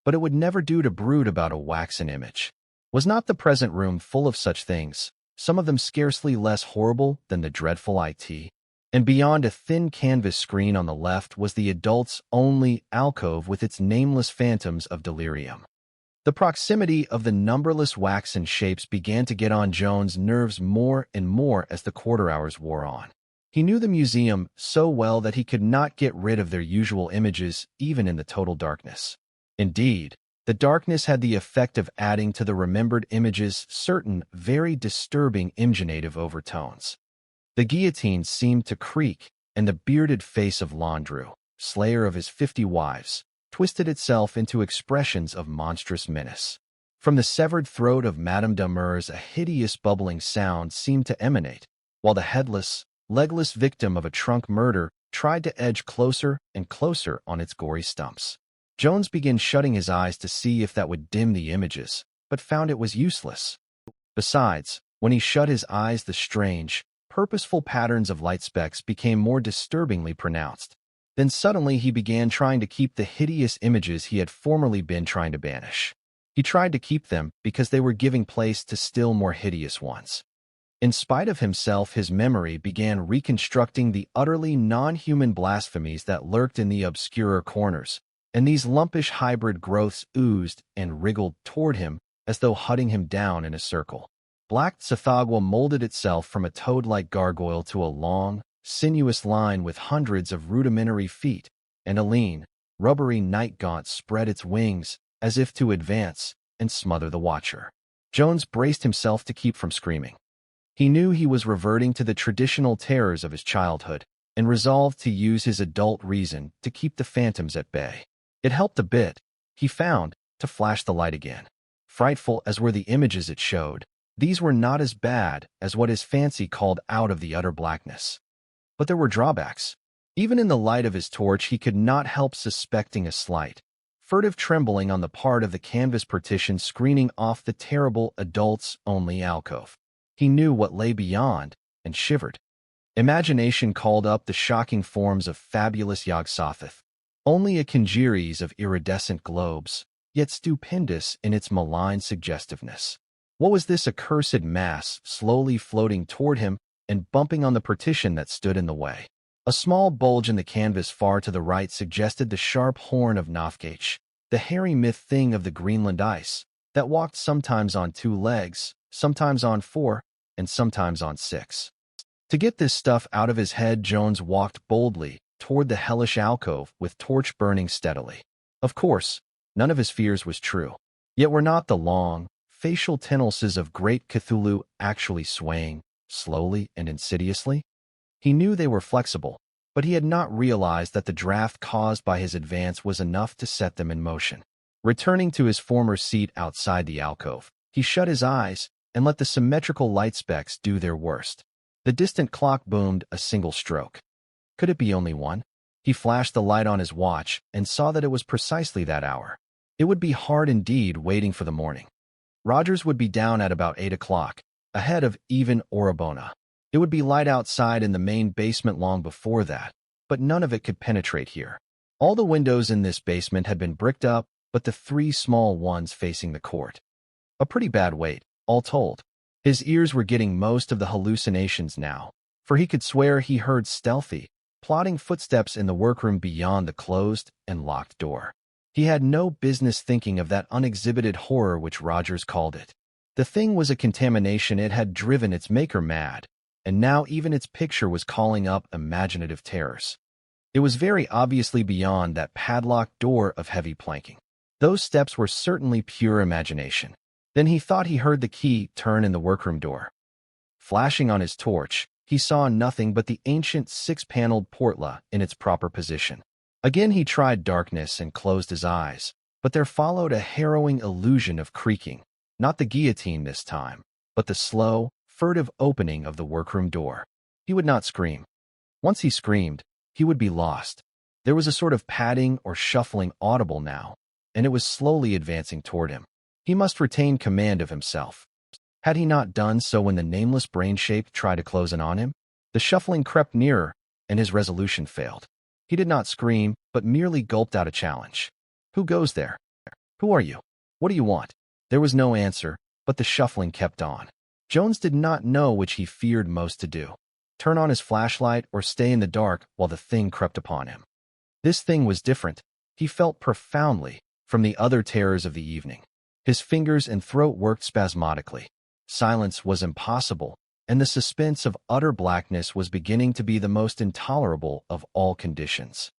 But it would never do to brood about a waxen image. Was not the present room full of such things, some of them scarcely less horrible than the dreadful IT? And beyond a thin canvas screen on the left was the adults-only alcove with its nameless phantoms of delirium. The proximity of the numberless waxen shapes began to get on Jones' nerves more and more as the quarter hours wore on. He knew the museum so well that he could not get rid of their usual images, even in the total darkness. Indeed, the darkness had the effect of adding to the remembered images certain very disturbing imaginative overtones. The guillotine seemed to creak, and the bearded face of Landru, slayer of his 50 wives, twisted itself into expressions of monstrous menace. From the severed throat of Madame Demers a hideous bubbling sound seemed to emanate, while the headless, legless victim of a trunk murder tried to edge closer and closer on its gory stumps. Jones began shutting his eyes to see if that would dim the images, but found it was useless. Besides, when he shut his eyes, the strange, purposeful patterns of light specks became more disturbingly pronounced. Then suddenly he began trying to keep the hideous images he had formerly been trying to banish. He tried to keep them because they were giving place to still more hideous ones. In spite of himself, his memory began reconstructing the utterly non-human blasphemies that lurked in the obscurer corners, and these lumpish hybrid growths oozed and wriggled toward him as though hunting him down in a circle. Black Tsathoggua molded itself from a toad-like gargoyle to a long, sinuous line with hundreds of rudimentary feet, and a lean, rubbery night gaunt spread its wings as if to advance and smother the watcher. Jones braced himself to keep from screaming. He knew he was reverting to the traditional terrors of his childhood and resolved to use his adult reason to keep the phantoms at bay. It helped a bit, he found, to flash the light again. Frightful as were the images it showed, these were not as bad as what his fancy called out of the utter blackness. But there were drawbacks. Even in the light of his torch, he could not help suspecting a slight, furtive trembling on the part of the canvas partition screening off the terrible adults-only alcove. He knew what lay beyond, and shivered. Imagination called up the shocking forms of fabulous Yog-Sothoth, only a congeries of iridescent globes, yet stupendous in its malign suggestiveness. What was this accursed mass slowly floating toward him and bumping on the partition that stood in the way? A small bulge in the canvas far to the right suggested the sharp horn of Nofgage, the hairy myth thing of the Greenland ice, that walked sometimes on 2 legs, sometimes on 4, and sometimes on 6. To get this stuff out of his head, Jones walked boldly toward the hellish alcove with torch burning steadily. Of course, none of his fears was true. Yet were not the long, facial tentacles of great Cthulhu actually swaying, slowly and insidiously? He knew they were flexible, but he had not realized that the draft caused by his advance was enough to set them in motion. Returning to his former seat outside the alcove, he shut his eyes and let the symmetrical light specks do their worst. The distant clock boomed a single stroke. Could it be only one? He flashed the light on his watch and saw that it was precisely that hour. It would be hard indeed waiting for the morning. Rogers would be down at about 8 o'clock, ahead of even Orabona. It would be light outside in the main basement long before that, but none of it could penetrate here. All the windows in this basement had been bricked up, but the 3 small ones facing the court. A pretty bad wait, all told. His ears were getting most of the hallucinations now, for he could swear he heard stealthy, plodding footsteps in the workroom beyond the closed and locked door. He had no business thinking of that unexhibited horror which Rogers called it. The thing was a contamination. It had driven its maker mad, and now even its picture was calling up imaginative terrors. It was very obviously beyond that padlocked door of heavy planking. Those steps were certainly pure imagination. Then he thought he heard the key turn in the workroom door. Flashing on his torch, he saw nothing but the ancient six-paneled portla in its proper position. Again he tried darkness and closed his eyes, but there followed a harrowing illusion of creaking, not the guillotine this time, but the slow, furtive opening of the workroom door. He would not scream. Once he screamed, he would be lost. There was a sort of padding or shuffling audible now, and it was slowly advancing toward him. He must retain command of himself. Had he not done so when the nameless brain shape tried to close in on him? The shuffling crept nearer, and his resolution failed. He did not scream, but merely gulped out a challenge. "Who goes there? Who are you? What do you want?" There was no answer, but the shuffling kept on. Jones did not know which he feared most to do: turn on his flashlight or stay in the dark while the thing crept upon him. This thing was different, he felt profoundly, from the other terrors of the evening. His fingers and throat worked spasmodically. Silence was impossible, and the suspense of utter blackness was beginning to be the most intolerable of all conditions.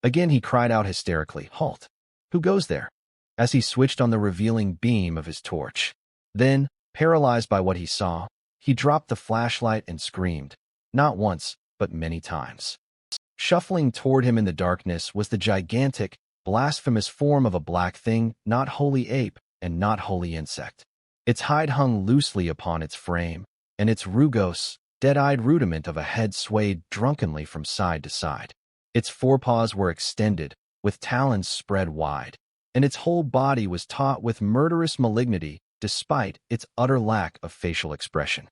Again he cried out hysterically, "Halt! Who goes there?" as he switched on the revealing beam of his torch. Then, paralyzed by what he saw, he dropped the flashlight and screamed, not once, but many times. Shuffling toward him in the darkness was the gigantic, blasphemous form of a black thing, not wholly ape and not wholly insect. Its hide hung loosely upon its frame, and its rugose, dead-eyed rudiment of a head swayed drunkenly from side to side. Its forepaws were extended, with talons spread wide, and its whole body was taut with murderous malignity despite its utter lack of facial expression.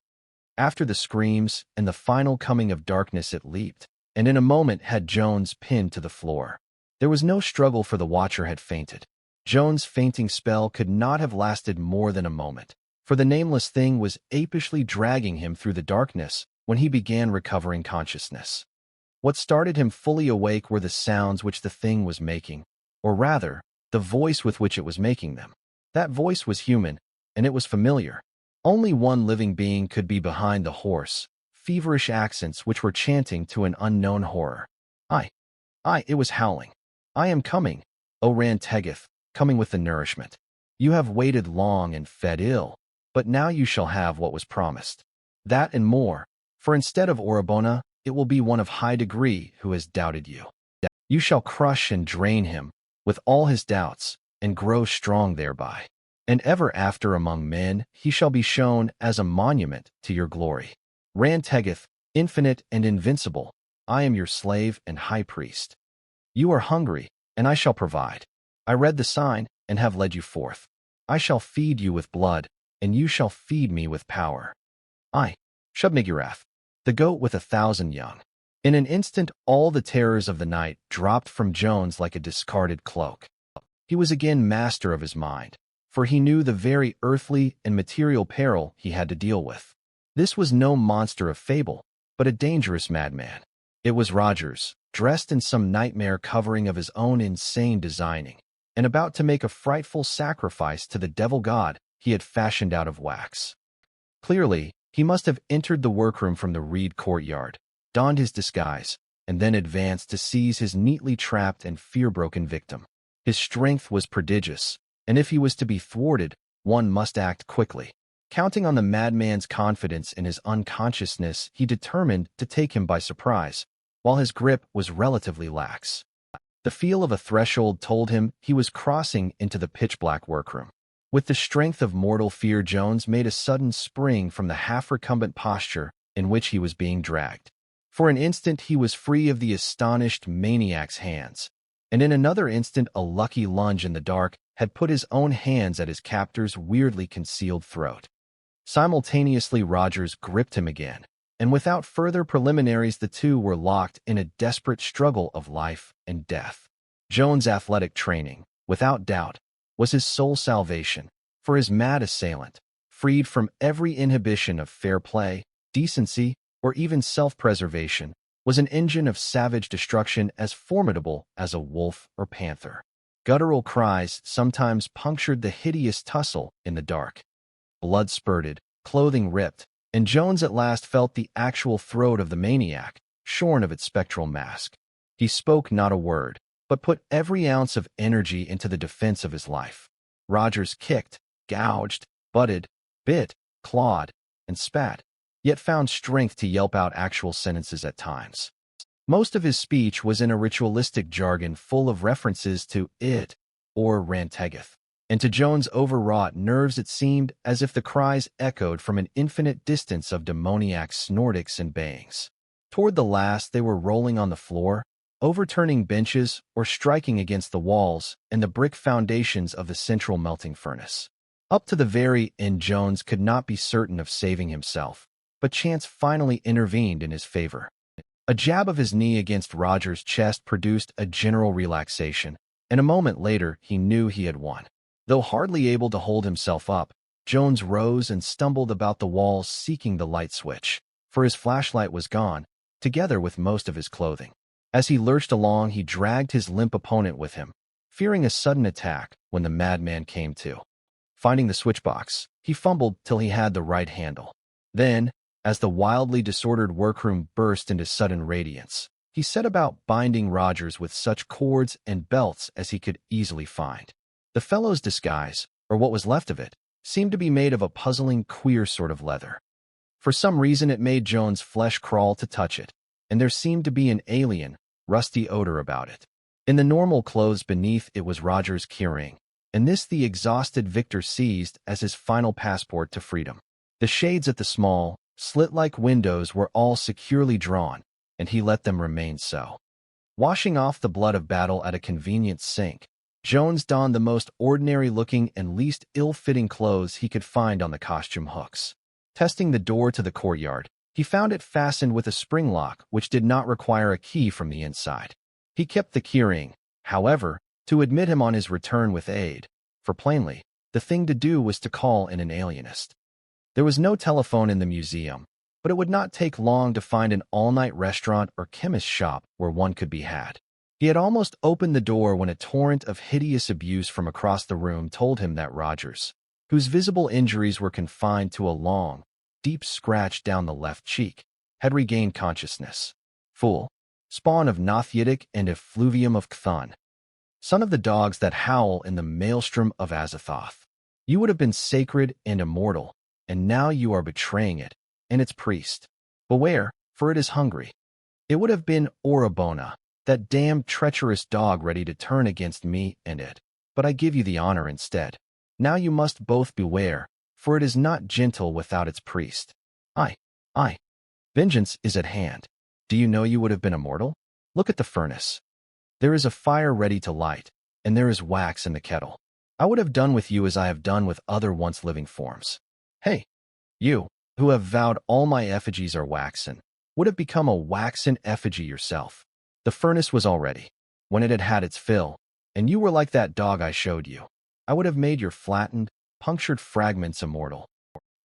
After the screams and the final coming of darkness it leaped, and in a moment had Jones pinned to the floor. There was no struggle, for the watcher had fainted. Jones' fainting spell could not have lasted more than a moment, for the nameless thing was apishly dragging him through the darkness when he began recovering consciousness. What started him fully awake were the sounds which the thing was making, or rather, the voice with which it was making them. That voice was human, and it was familiar. Only one living being could be behind the hoarse, feverish accents which were chanting to an unknown horror. It was howling. "I am coming, O Ran-Tegith, coming with the nourishment. You have waited long and fed ill, but now you shall have what was promised. That and more, for instead of Orabona, it will be one of high degree who has doubted you. You shall crush and drain him with all his doubts, and grow strong thereby. And ever after among men he shall be shown as a monument to your glory. Ran-Tegith, infinite and invincible, I am your slave and high priest. You are hungry, and I shall provide. I read the sign, and have led you forth. I shall feed you with blood, and you shall feed me with power. I, Shub-Niggurath, the goat with 1,000 young." In an instant all the terrors of the night dropped from Jones like a discarded cloak. He was again master of his mind, for he knew the very earthly and material peril he had to deal with. This was no monster of fable, but a dangerous madman. It was Rogers, dressed in some nightmare covering of his own insane designing, and about to make a frightful sacrifice to the devil god he had fashioned out of wax. Clearly, he must have entered the workroom from the reed courtyard, donned his disguise, and then advanced to seize his neatly trapped and fear-broken victim. His strength was prodigious, and if he was to be thwarted, one must act quickly. Counting on the madman's confidence in his unconsciousness, he determined to take him by surprise, while his grip was relatively lax. The feel of a threshold told him he was crossing into the pitch-black workroom. With the strength of mortal fear, Jones made a sudden spring from the half-recumbent posture in which he was being dragged. For an instant he was free of the astonished maniac's hands, and in another instant a lucky lunge in the dark had put his own hands at his captor's weirdly concealed throat. Simultaneously Rogers gripped him again, and without further preliminaries the two were locked in a desperate struggle of life and death. Jones' athletic training, without doubt, was his sole salvation, for his mad assailant, freed from every inhibition of fair play, decency, or even self-preservation, was an engine of savage destruction as formidable as a wolf or panther. Guttural cries sometimes punctured the hideous tussle in the dark. Blood spurted, clothing ripped, and Jones at last felt the actual throat of the maniac, shorn of its spectral mask. He spoke not a word, but put every ounce of energy into the defense of his life. Rogers kicked, gouged, butted, bit, clawed, and spat, yet found strength to yelp out actual sentences at times. Most of his speech was in a ritualistic jargon full of references to it, or Rantegeth, and to Jones' overwrought nerves it seemed as if the cries echoed from an infinite distance of demoniac snortings and bayings. Toward the last they were rolling on the floor, overturning benches or striking against the walls and the brick foundations of the central melting furnace. Up to the very end Jones could not be certain of saving himself, but chance finally intervened in his favor. A jab of his knee against Rogers' chest produced a general relaxation, and a moment later he knew he had won. Though hardly able to hold himself up, Jones rose and stumbled about the walls seeking the light switch, for his flashlight was gone, together with most of his clothing. As he lurched along, he dragged his limp opponent with him, fearing a sudden attack when the madman came to. Finding the switchbox, he fumbled till he had the right handle. Then, as the wildly disordered workroom burst into sudden radiance, he set about binding Rogers with such cords and belts as he could easily find. The fellow's disguise, or what was left of it, seemed to be made of a puzzling, queer sort of leather. For some reason it made Jones' flesh crawl to touch it, and there seemed to be an alien, rusty odor about it. In the normal clothes beneath it was Rogers' carrying, and this the exhausted victor seized as his final passport to freedom. The shades at the small, slit-like windows were all securely drawn, and he let them remain so. Washing off the blood of battle at a convenient sink, Jones donned the most ordinary-looking and least ill-fitting clothes he could find on the costume hooks. Testing the door to the courtyard, he found it fastened with a spring lock which did not require a key from the inside. He kept the keyring, however, to admit him on his return with aid, for plainly, the thing to do was to call in an alienist. There was no telephone in the museum, but it would not take long to find an all-night restaurant or chemist shop where one could be had. He had almost opened the door when a torrent of hideous abuse from across the room told him that Rogers, whose visible injuries were confined to a long, deep scratch down the left cheek, had regained consciousness. Fool, spawn of Nothyidik and effluvium of Cthon, son of the dogs that howl in the maelstrom of Azathoth. You would have been sacred and immortal, and now you are betraying it, and its priest. Beware, for it is hungry. It would have been Orabona, that damned treacherous dog ready to turn against me and it, but I give you the honor instead. Now you must both beware, for it is not gentle without its priest. Aye. Vengeance is at hand. Do you know you would have been immortal? Look at the furnace. There is a fire ready to light, and there is wax in the kettle. I would have done with you as I have done with other once living forms. Hey, you, who have vowed all my effigies are waxen, would have become a waxen effigy yourself. The furnace was all ready, when it had had its fill, and you were like that dog I showed you. I would have made your flattened, punctured fragments immortal.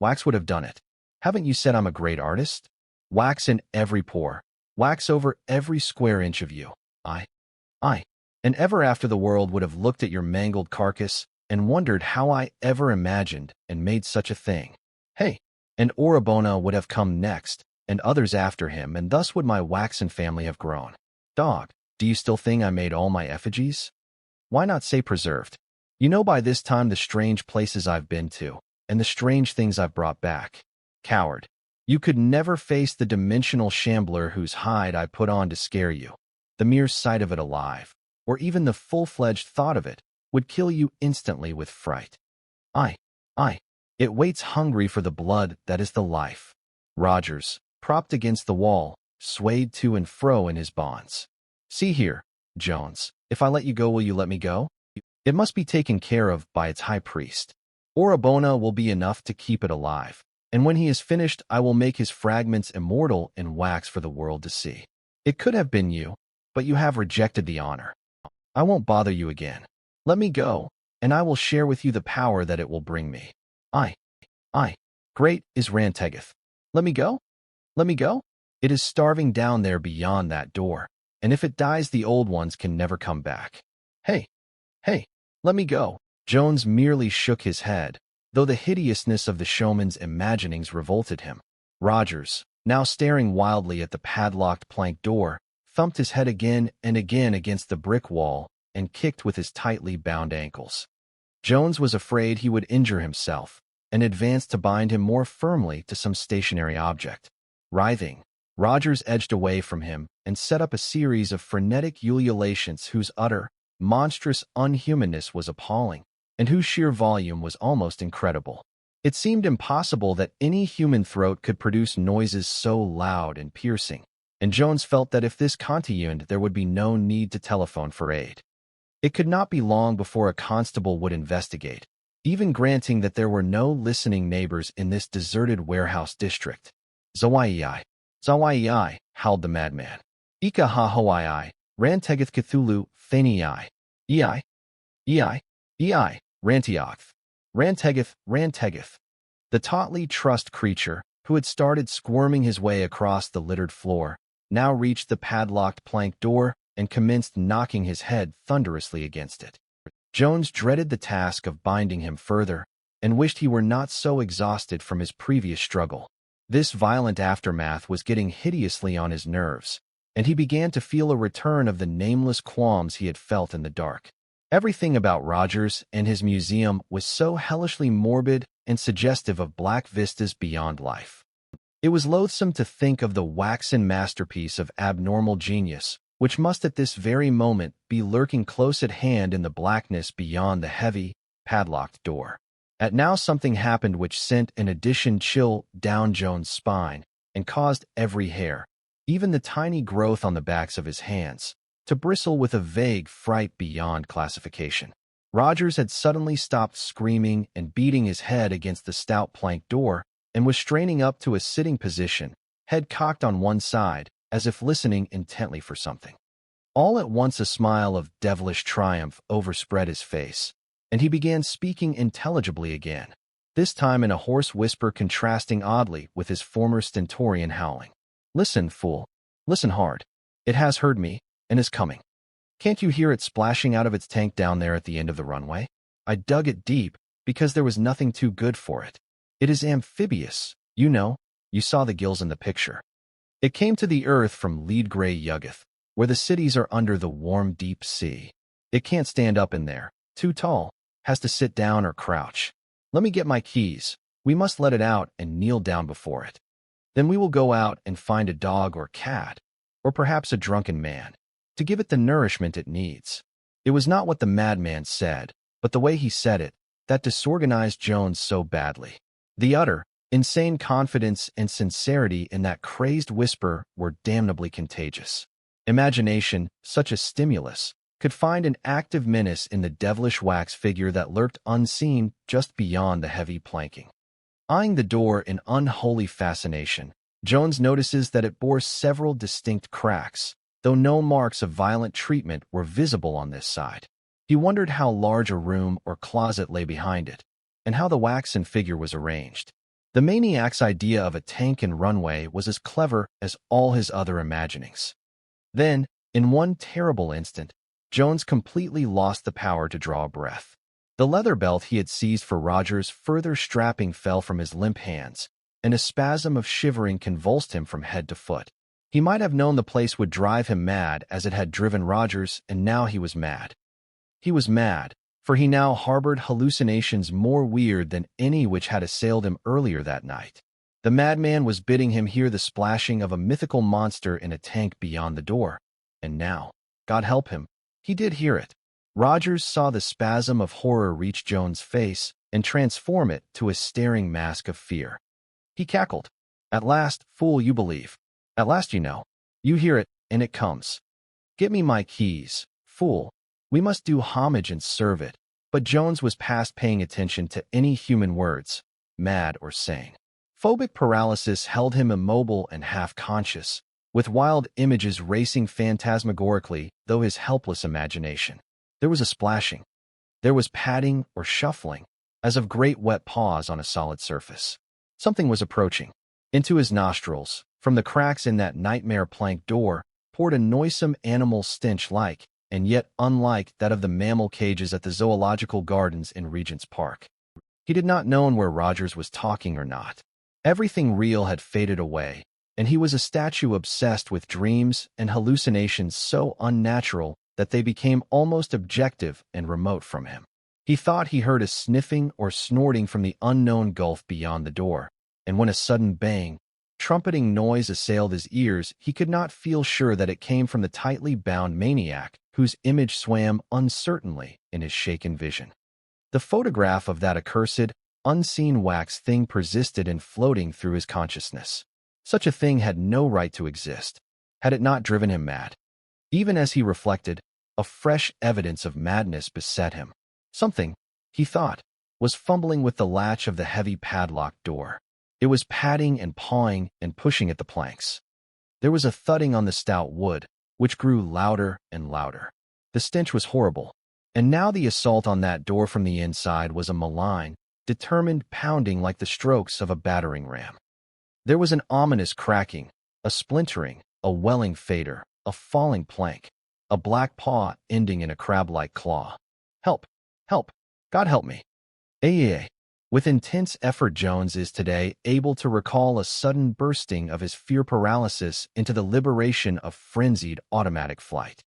Wax would have done it. Haven't you said I'm a great artist? Wax in every pore, wax over every square inch of you. Aye. And ever after the world would have looked at your mangled carcass and wondered how I ever imagined and made such a thing. Hey, and Orabona would have come next, and others after him, and thus would my waxen family have grown. Dog, do you still think I made all my effigies? Why not say preserved? You know by this time the strange places I've been to, and the strange things I've brought back. Coward, you could never face the dimensional shambler whose hide I put on to scare you. The mere sight of it alive, or even the full-fledged thought of it, would kill you instantly with fright. Aye. It waits hungry for the blood that is the life. Rogers, propped against the wall, swayed to and fro in his bonds. See here, Jones, if I let you go, will you let me go? It must be taken care of by its high priest. Orabona will be enough to keep it alive, and when he is finished I will make his fragments immortal in wax for the world to see. It could have been you, but you have rejected the honor. I won't bother you again. Let me go, and I will share with you the power that it will bring me. Aye. Great is Rantegeth. Let me go? It is starving down there beyond that door, and if it dies the old ones can never come back. Hey, let me go. Jones merely shook his head, though the hideousness of the showman's imaginings revolted him. Rogers, now staring wildly at the padlocked plank door, thumped his head again and again against the brick wall and kicked with his tightly bound ankles. Jones was afraid he would injure himself and advanced to bind him more firmly to some stationary object. Writhing, Rogers edged away from him and set up a series of frenetic ululations whose utter, monstrous unhumanness was appalling, and whose sheer volume was almost incredible. It seemed impossible that any human throat could produce noises so loud and piercing, and Jones felt that if this continued, there would be no need to telephone for aid. It could not be long before a constable would investigate, even granting that there were no listening neighbors in this deserted warehouse district. Zawai, Zawai, howled the madman. Ika ha Hawaii, Rantegeth Cthulhu, Thani, Ei, Rantiokth, Rantegeth. The tautly trussed creature, who had started squirming his way across the littered floor, now reached the padlocked plank door and commenced knocking his head thunderously against it. Jones dreaded the task of binding him further and wished he were not so exhausted from his previous struggle. This violent aftermath was getting hideously on his nerves, and he began to feel a return of the nameless qualms he had felt in the dark. Everything about Rogers and his museum was so hellishly morbid and suggestive of black vistas beyond life. It was loathsome to think of the waxen masterpiece of abnormal genius, which must at this very moment be lurking close at hand in the blackness beyond the heavy, padlocked door. At now something happened which sent an additional chill down Jones' spine and caused every hair, even the tiny growth on the backs of his hands, to bristle with a vague fright beyond classification. Rogers had suddenly stopped screaming and beating his head against the stout plank door and was straining up to a sitting position, head cocked on one side, as if listening intently for something. All at once a smile of devilish triumph overspread his face, and he began speaking intelligibly again, this time in a hoarse whisper contrasting oddly with his former stentorian howling. "Listen, fool. Listen hard. It has heard me, and is coming. Can't you hear it splashing out of its tank down there at the end of the runway? I dug it deep because there was nothing too good for it. It is amphibious, you know. You saw the gills in the picture. It came to the earth from lead gray Yugoth, where the cities are under the warm deep sea. It can't stand up in there, too tall, has to sit down or crouch. Let me get my keys. We must let it out and kneel down before it. Then we will go out and find a dog or cat, or perhaps a drunken man, to give it the nourishment it needs." It was not what the madman said, but the way he said it, that disorganized Jones so badly. The utter, insane confidence and sincerity in that crazed whisper were damnably contagious. Imagination, such a stimulus, could find an active menace in the devilish wax figure that lurked unseen just beyond the heavy planking. Eyeing the door in unholy fascination, Jones notices that it bore several distinct cracks, though no marks of violent treatment were visible on this side. He wondered how large a room or closet lay behind it, and how the waxen figure was arranged. The maniac's idea of a tank and runway was as clever as all his other imaginings. Then, in one terrible instant, Jones completely lost the power to draw a breath. The leather belt he had seized for Rogers' further strapping fell from his limp hands, and a spasm of shivering convulsed him from head to foot. He might have known the place would drive him mad as it had driven Rogers, and now he was mad. He was mad, for he now harbored hallucinations more weird than any which had assailed him earlier that night. The madman was bidding him hear the splashing of a mythical monster in a tank beyond the door, and now, God help him, he did hear it. Rogers saw the spasm of horror reach Jones' face and transform it to a staring mask of fear. He cackled. "At last, fool, you believe. At last you know. You hear it, and it comes. Get me my keys, fool. We must do homage and serve it." But Jones was past paying attention to any human words, mad or sane. Phobic paralysis held him immobile and half-conscious, with wild images racing phantasmagorically through his helpless imagination. There was a splashing. There was padding or shuffling, as of great wet paws on a solid surface. Something was approaching. Into his nostrils, from the cracks in that nightmare plank door, poured a noisome animal stench like, and yet unlike, that of the mammal cages at the zoological gardens in Regent's Park. He did not know where Rogers was talking or not. Everything real had faded away, and he was a statue obsessed with dreams and hallucinations so unnatural that they became almost objective and remote from him. He thought he heard a sniffing or snorting from the unknown gulf beyond the door, and when a sudden bang, trumpeting noise assailed his ears, he could not feel sure that it came from the tightly bound maniac whose image swam uncertainly in his shaken vision. The photograph of that accursed, unseen wax thing persisted in floating through his consciousness. Such a thing had no right to exist, had it not driven him mad. Even as he reflected, a fresh evidence of madness beset him. Something, he thought, was fumbling with the latch of the heavy padlocked door. It was patting and pawing and pushing at the planks. There was a thudding on the stout wood, which grew louder and louder. The stench was horrible, and now the assault on that door from the inside was a malign, determined pounding like the strokes of a battering ram. There was an ominous cracking, a splintering, a welling fader, a falling plank, a black paw ending in a crab-like claw. Help! Help! God help me! Ay. With intense effort, Jones is today able to recall a sudden bursting of his fear paralysis into the liberation of frenzied automatic flight.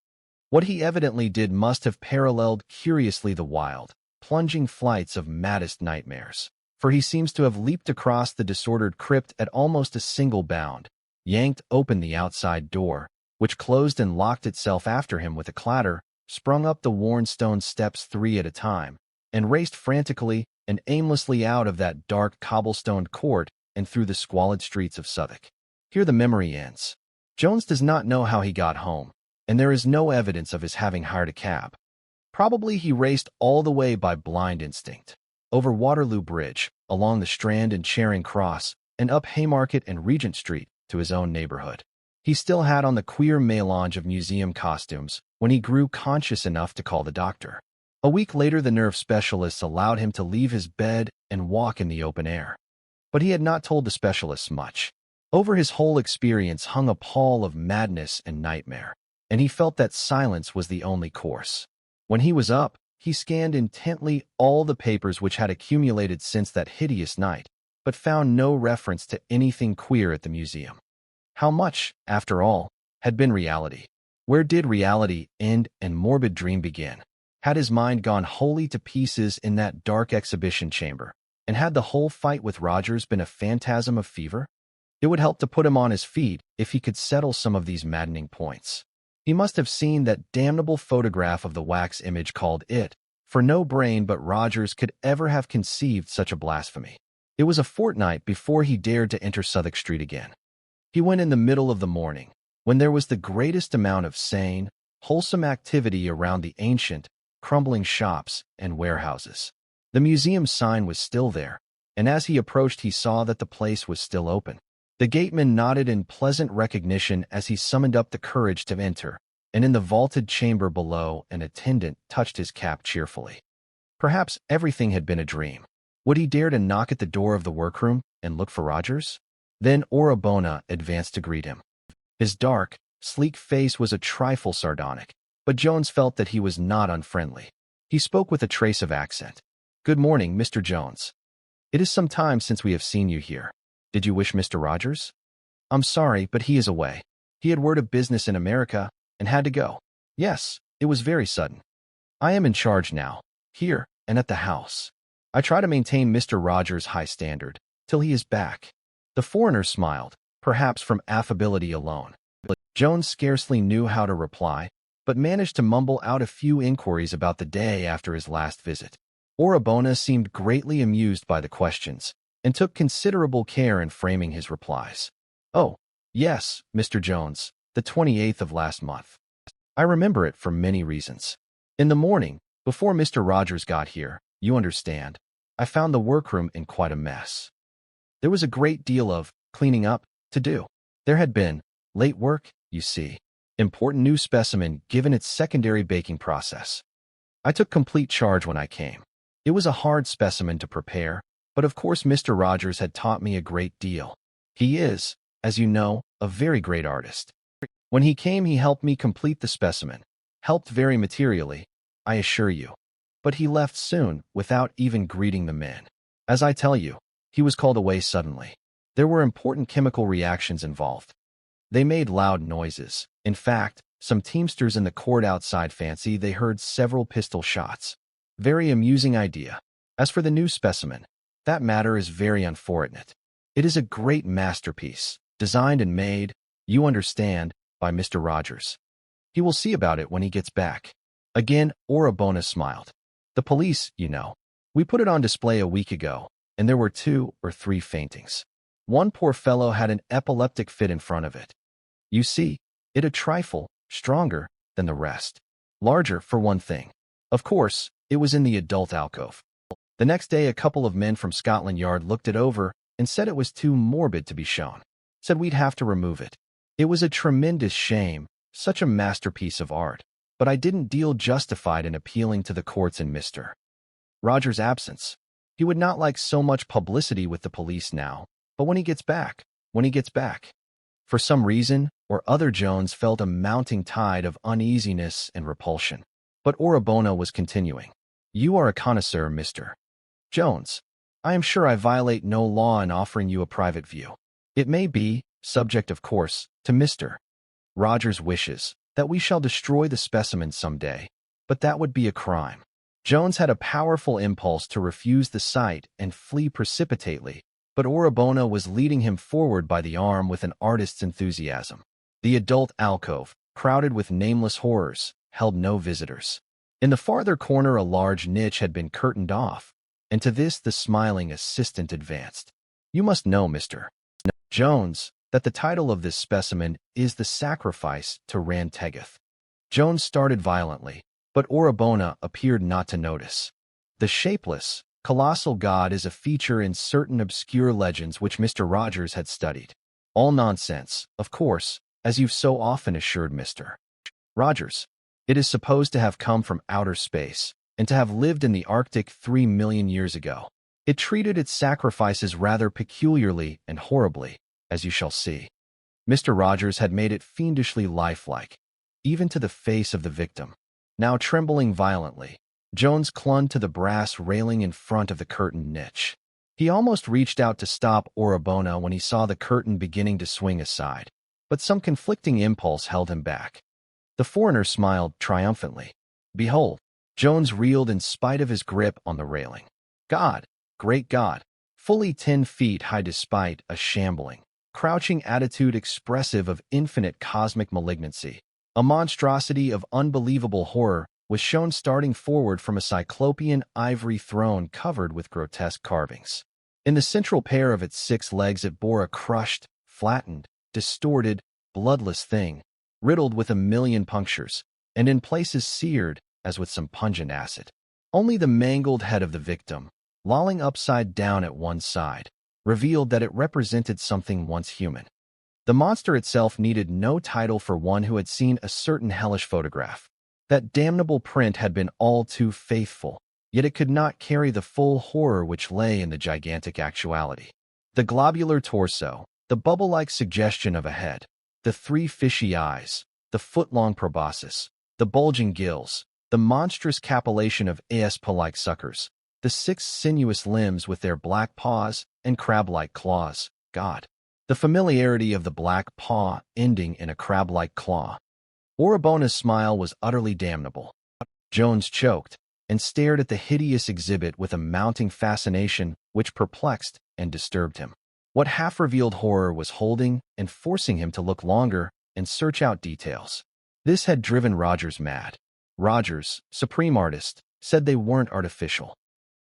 What he evidently did must have paralleled curiously the wild, plunging flights of maddest nightmares, for he seems to have leaped across the disordered crypt at almost a single bound, yanked open the outside door, which closed and locked itself after him with a clatter, sprung up the worn stone steps 3 at a time, and raced frantically and aimlessly out of that dark cobblestoned court and through the squalid streets of Southwark. Here the memory ends. Jones does not know how he got home, and there is no evidence of his having hired a cab. Probably he raced all the way by blind instinct, over Waterloo Bridge, along the Strand and Charing Cross, and up Haymarket and Regent Street to his own neighborhood. He still had on the queer melange of museum costumes when he grew conscious enough to call the doctor. A week later, the nerve specialists allowed him to leave his bed and walk in the open air. But he had not told the specialists much. Over his whole experience hung a pall of madness and nightmare, and he felt that silence was the only course. When he was up, he scanned intently all the papers which had accumulated since that hideous night, but found no reference to anything queer at the museum. How much, after all, had been reality? Where did reality end and morbid dream begin? Had his mind gone wholly to pieces in that dark exhibition chamber, and had the whole fight with Rogers been a phantasm of fever? It would help to put him on his feet if he could settle some of these maddening points. He must have seen that damnable photograph of the wax image called It, for no brain but Rogers could ever have conceived such a blasphemy. It was a fortnight before he dared to enter Southwark Street again. He went in the middle of the morning, when there was the greatest amount of sane, wholesome activity around the ancient, crumbling shops and warehouses. The museum sign was still there, and as he approached he saw that the place was still open. The gateman nodded in pleasant recognition as he summoned up the courage to enter, and in the vaulted chamber below an attendant touched his cap cheerfully. Perhaps everything had been a dream. Would he dare to knock at the door of the workroom and look for Rogers? Then Orabona advanced to greet him. His dark, sleek face was a trifle sardonic, but Jones felt that he was not unfriendly. He spoke with a trace of accent. "Good morning, Mr. Jones. It is some time since we have seen you here. Did you wish Mr. Rogers?" "I'm sorry, but he is away. He had word of business in America and had to go." "Yes, it was very sudden. I am in charge now, here and at the house. I try to maintain Mr. Rogers' high standard till he is back." The foreigner smiled, perhaps from affability alone. Jones scarcely knew how to reply, but managed to mumble out a few inquiries about the day after his last visit. Orabona seemed greatly amused by the questions, and took considerable care in framing his replies. "Oh, yes, Mr. Jones, the 28th of last month. I remember it for many reasons. In the morning, before Mr. Rogers got here, you understand, I found the workroom in quite a mess. There was a great deal of cleaning up to do. There had been late work, you see. Important new specimen given its secondary baking process. I took complete charge when I came. It was a hard specimen to prepare, but of course Mr. Rogers had taught me a great deal. He is, as you know, a very great artist. When he came he helped me complete the specimen, helped very materially, I assure you. But he left soon, without even greeting the men. As I tell you, he was called away suddenly. There were important chemical reactions involved. They made loud noises. In fact, some teamsters in the court outside fancy they heard several pistol shots. Very amusing idea. As for the new specimen, that matter is very unfortunate. It is a great masterpiece, designed and made, you understand, by Mr. Rogers. He will see about it when he gets back. Again, Orabona smiled. The police, you know. We put it on display a week ago, and there were 2 or 3 faintings. One poor fellow had an epileptic fit in front of it. You see, it a trifle stronger than the rest. Larger, for one thing. Of course, it was in the adult alcove. The next day, a couple of men from Scotland Yard looked it over and said it was too morbid to be shown. Said we'd have to remove it. It was a tremendous shame, such a masterpiece of art. But I didn't deal justified in appealing to the courts in Mr. Rogers' absence. He would not like so much publicity with the police now, but when he gets back. For some reason or other, Jones felt a mounting tide of uneasiness and repulsion. But Orabona was continuing. You are a connoisseur, Mr. Jones. I am sure I violate no law in offering you a private view. It may be, subject of course, to Mr. Rogers' wishes, that we shall destroy the specimen some day, but that would be a crime. Jones had a powerful impulse to refuse the sight and flee precipitately, but Orabona was leading him forward by the arm with an artist's enthusiasm. The adult alcove, crowded with nameless horrors, held no visitors. In the farther corner a large niche had been curtained off, and to this the smiling assistant advanced. You must know, Mr. Jones, that the title of this specimen is The Sacrifice to Rantegeth. Jones started violently, but Orabona appeared not to notice. The shapeless, colossal god is a feature in certain obscure legends which Mr. Rogers had studied. All nonsense, of course, as you've so often assured Mr. Rogers. It is supposed to have come from outer space, and to have lived in the Arctic 3 million years ago. It treated its sacrifices rather peculiarly and horribly, as you shall see. Mr. Rogers had made it fiendishly lifelike, even to the face of the victim. Now trembling violently, Jones clung to the brass railing in front of the curtained niche. He almost reached out to stop Orabona when he saw the curtain beginning to swing aside, but some conflicting impulse held him back. The foreigner smiled triumphantly. Behold, Jones reeled in spite of his grip on the railing. God, great God, fully 10 feet high despite a shambling, crouching attitude expressive of infinite cosmic malignancy. A monstrosity of unbelievable horror was shown starting forward from a cyclopean ivory throne covered with grotesque carvings. In the central pair of its 6 legs it bore a crushed, flattened, distorted, bloodless thing, riddled with a million punctures, and in places seared as with some pungent acid. Only the mangled head of the victim, lolling upside down at one side, revealed that it represented something once human. The monster itself needed no title for one who had seen a certain hellish photograph. That damnable print had been all too faithful, yet it could not carry the full horror which lay in the gigantic actuality. The globular torso, the bubble-like suggestion of a head, the 3 fishy eyes, the foot-long proboscis, the bulging gills, the monstrous capillation of aspa-like suckers, the 6 sinuous limbs with their black paws and crab-like claws. God, the familiarity of the black paw ending in a crab-like claw. Orabona's smile was utterly damnable. Jones choked and stared at the hideous exhibit with a mounting fascination which perplexed and disturbed him. What half-revealed horror was holding and forcing him to look longer and search out details. This had driven Rogers mad. Rogers, supreme artist, said they weren't artificial.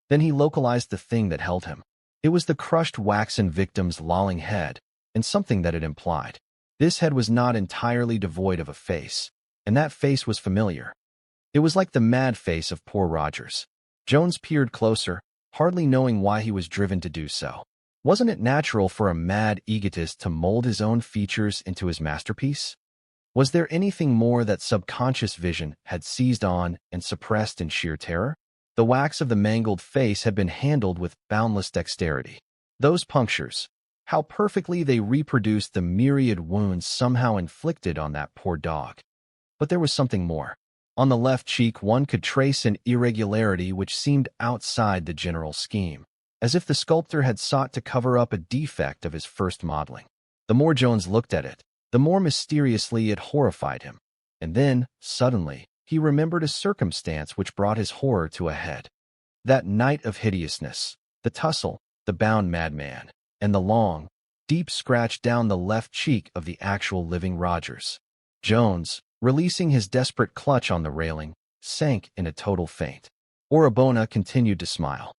Then he localized the thing that held him. It was the crushed waxen victim's lolling head, and something that it implied. This head was not entirely devoid of a face, and that face was familiar. It was like the mad face of poor Rogers. Jones peered closer, hardly knowing why he was driven to do so. Wasn't it natural for a mad egotist to mold his own features into his masterpiece? Was there anything more that subconscious vision had seized on and suppressed in sheer terror? The wax of the mangled face had been handled with boundless dexterity. Those punctures, how perfectly they reproduced the myriad wounds somehow inflicted on that poor dog. But there was something more. On the left cheek one could trace an irregularity which seemed outside the general scheme. as if the sculptor had sought to cover up a defect of his first modeling. The more Jones looked at it, the more mysteriously it horrified him. And then, suddenly, he remembered a circumstance which brought his horror to a head. That night of hideousness, the tussle, the bound madman, and the long, deep scratch down the left cheek of the actual living Rogers. Jones, releasing his desperate clutch on the railing, sank in a total faint. Orabona continued to smile.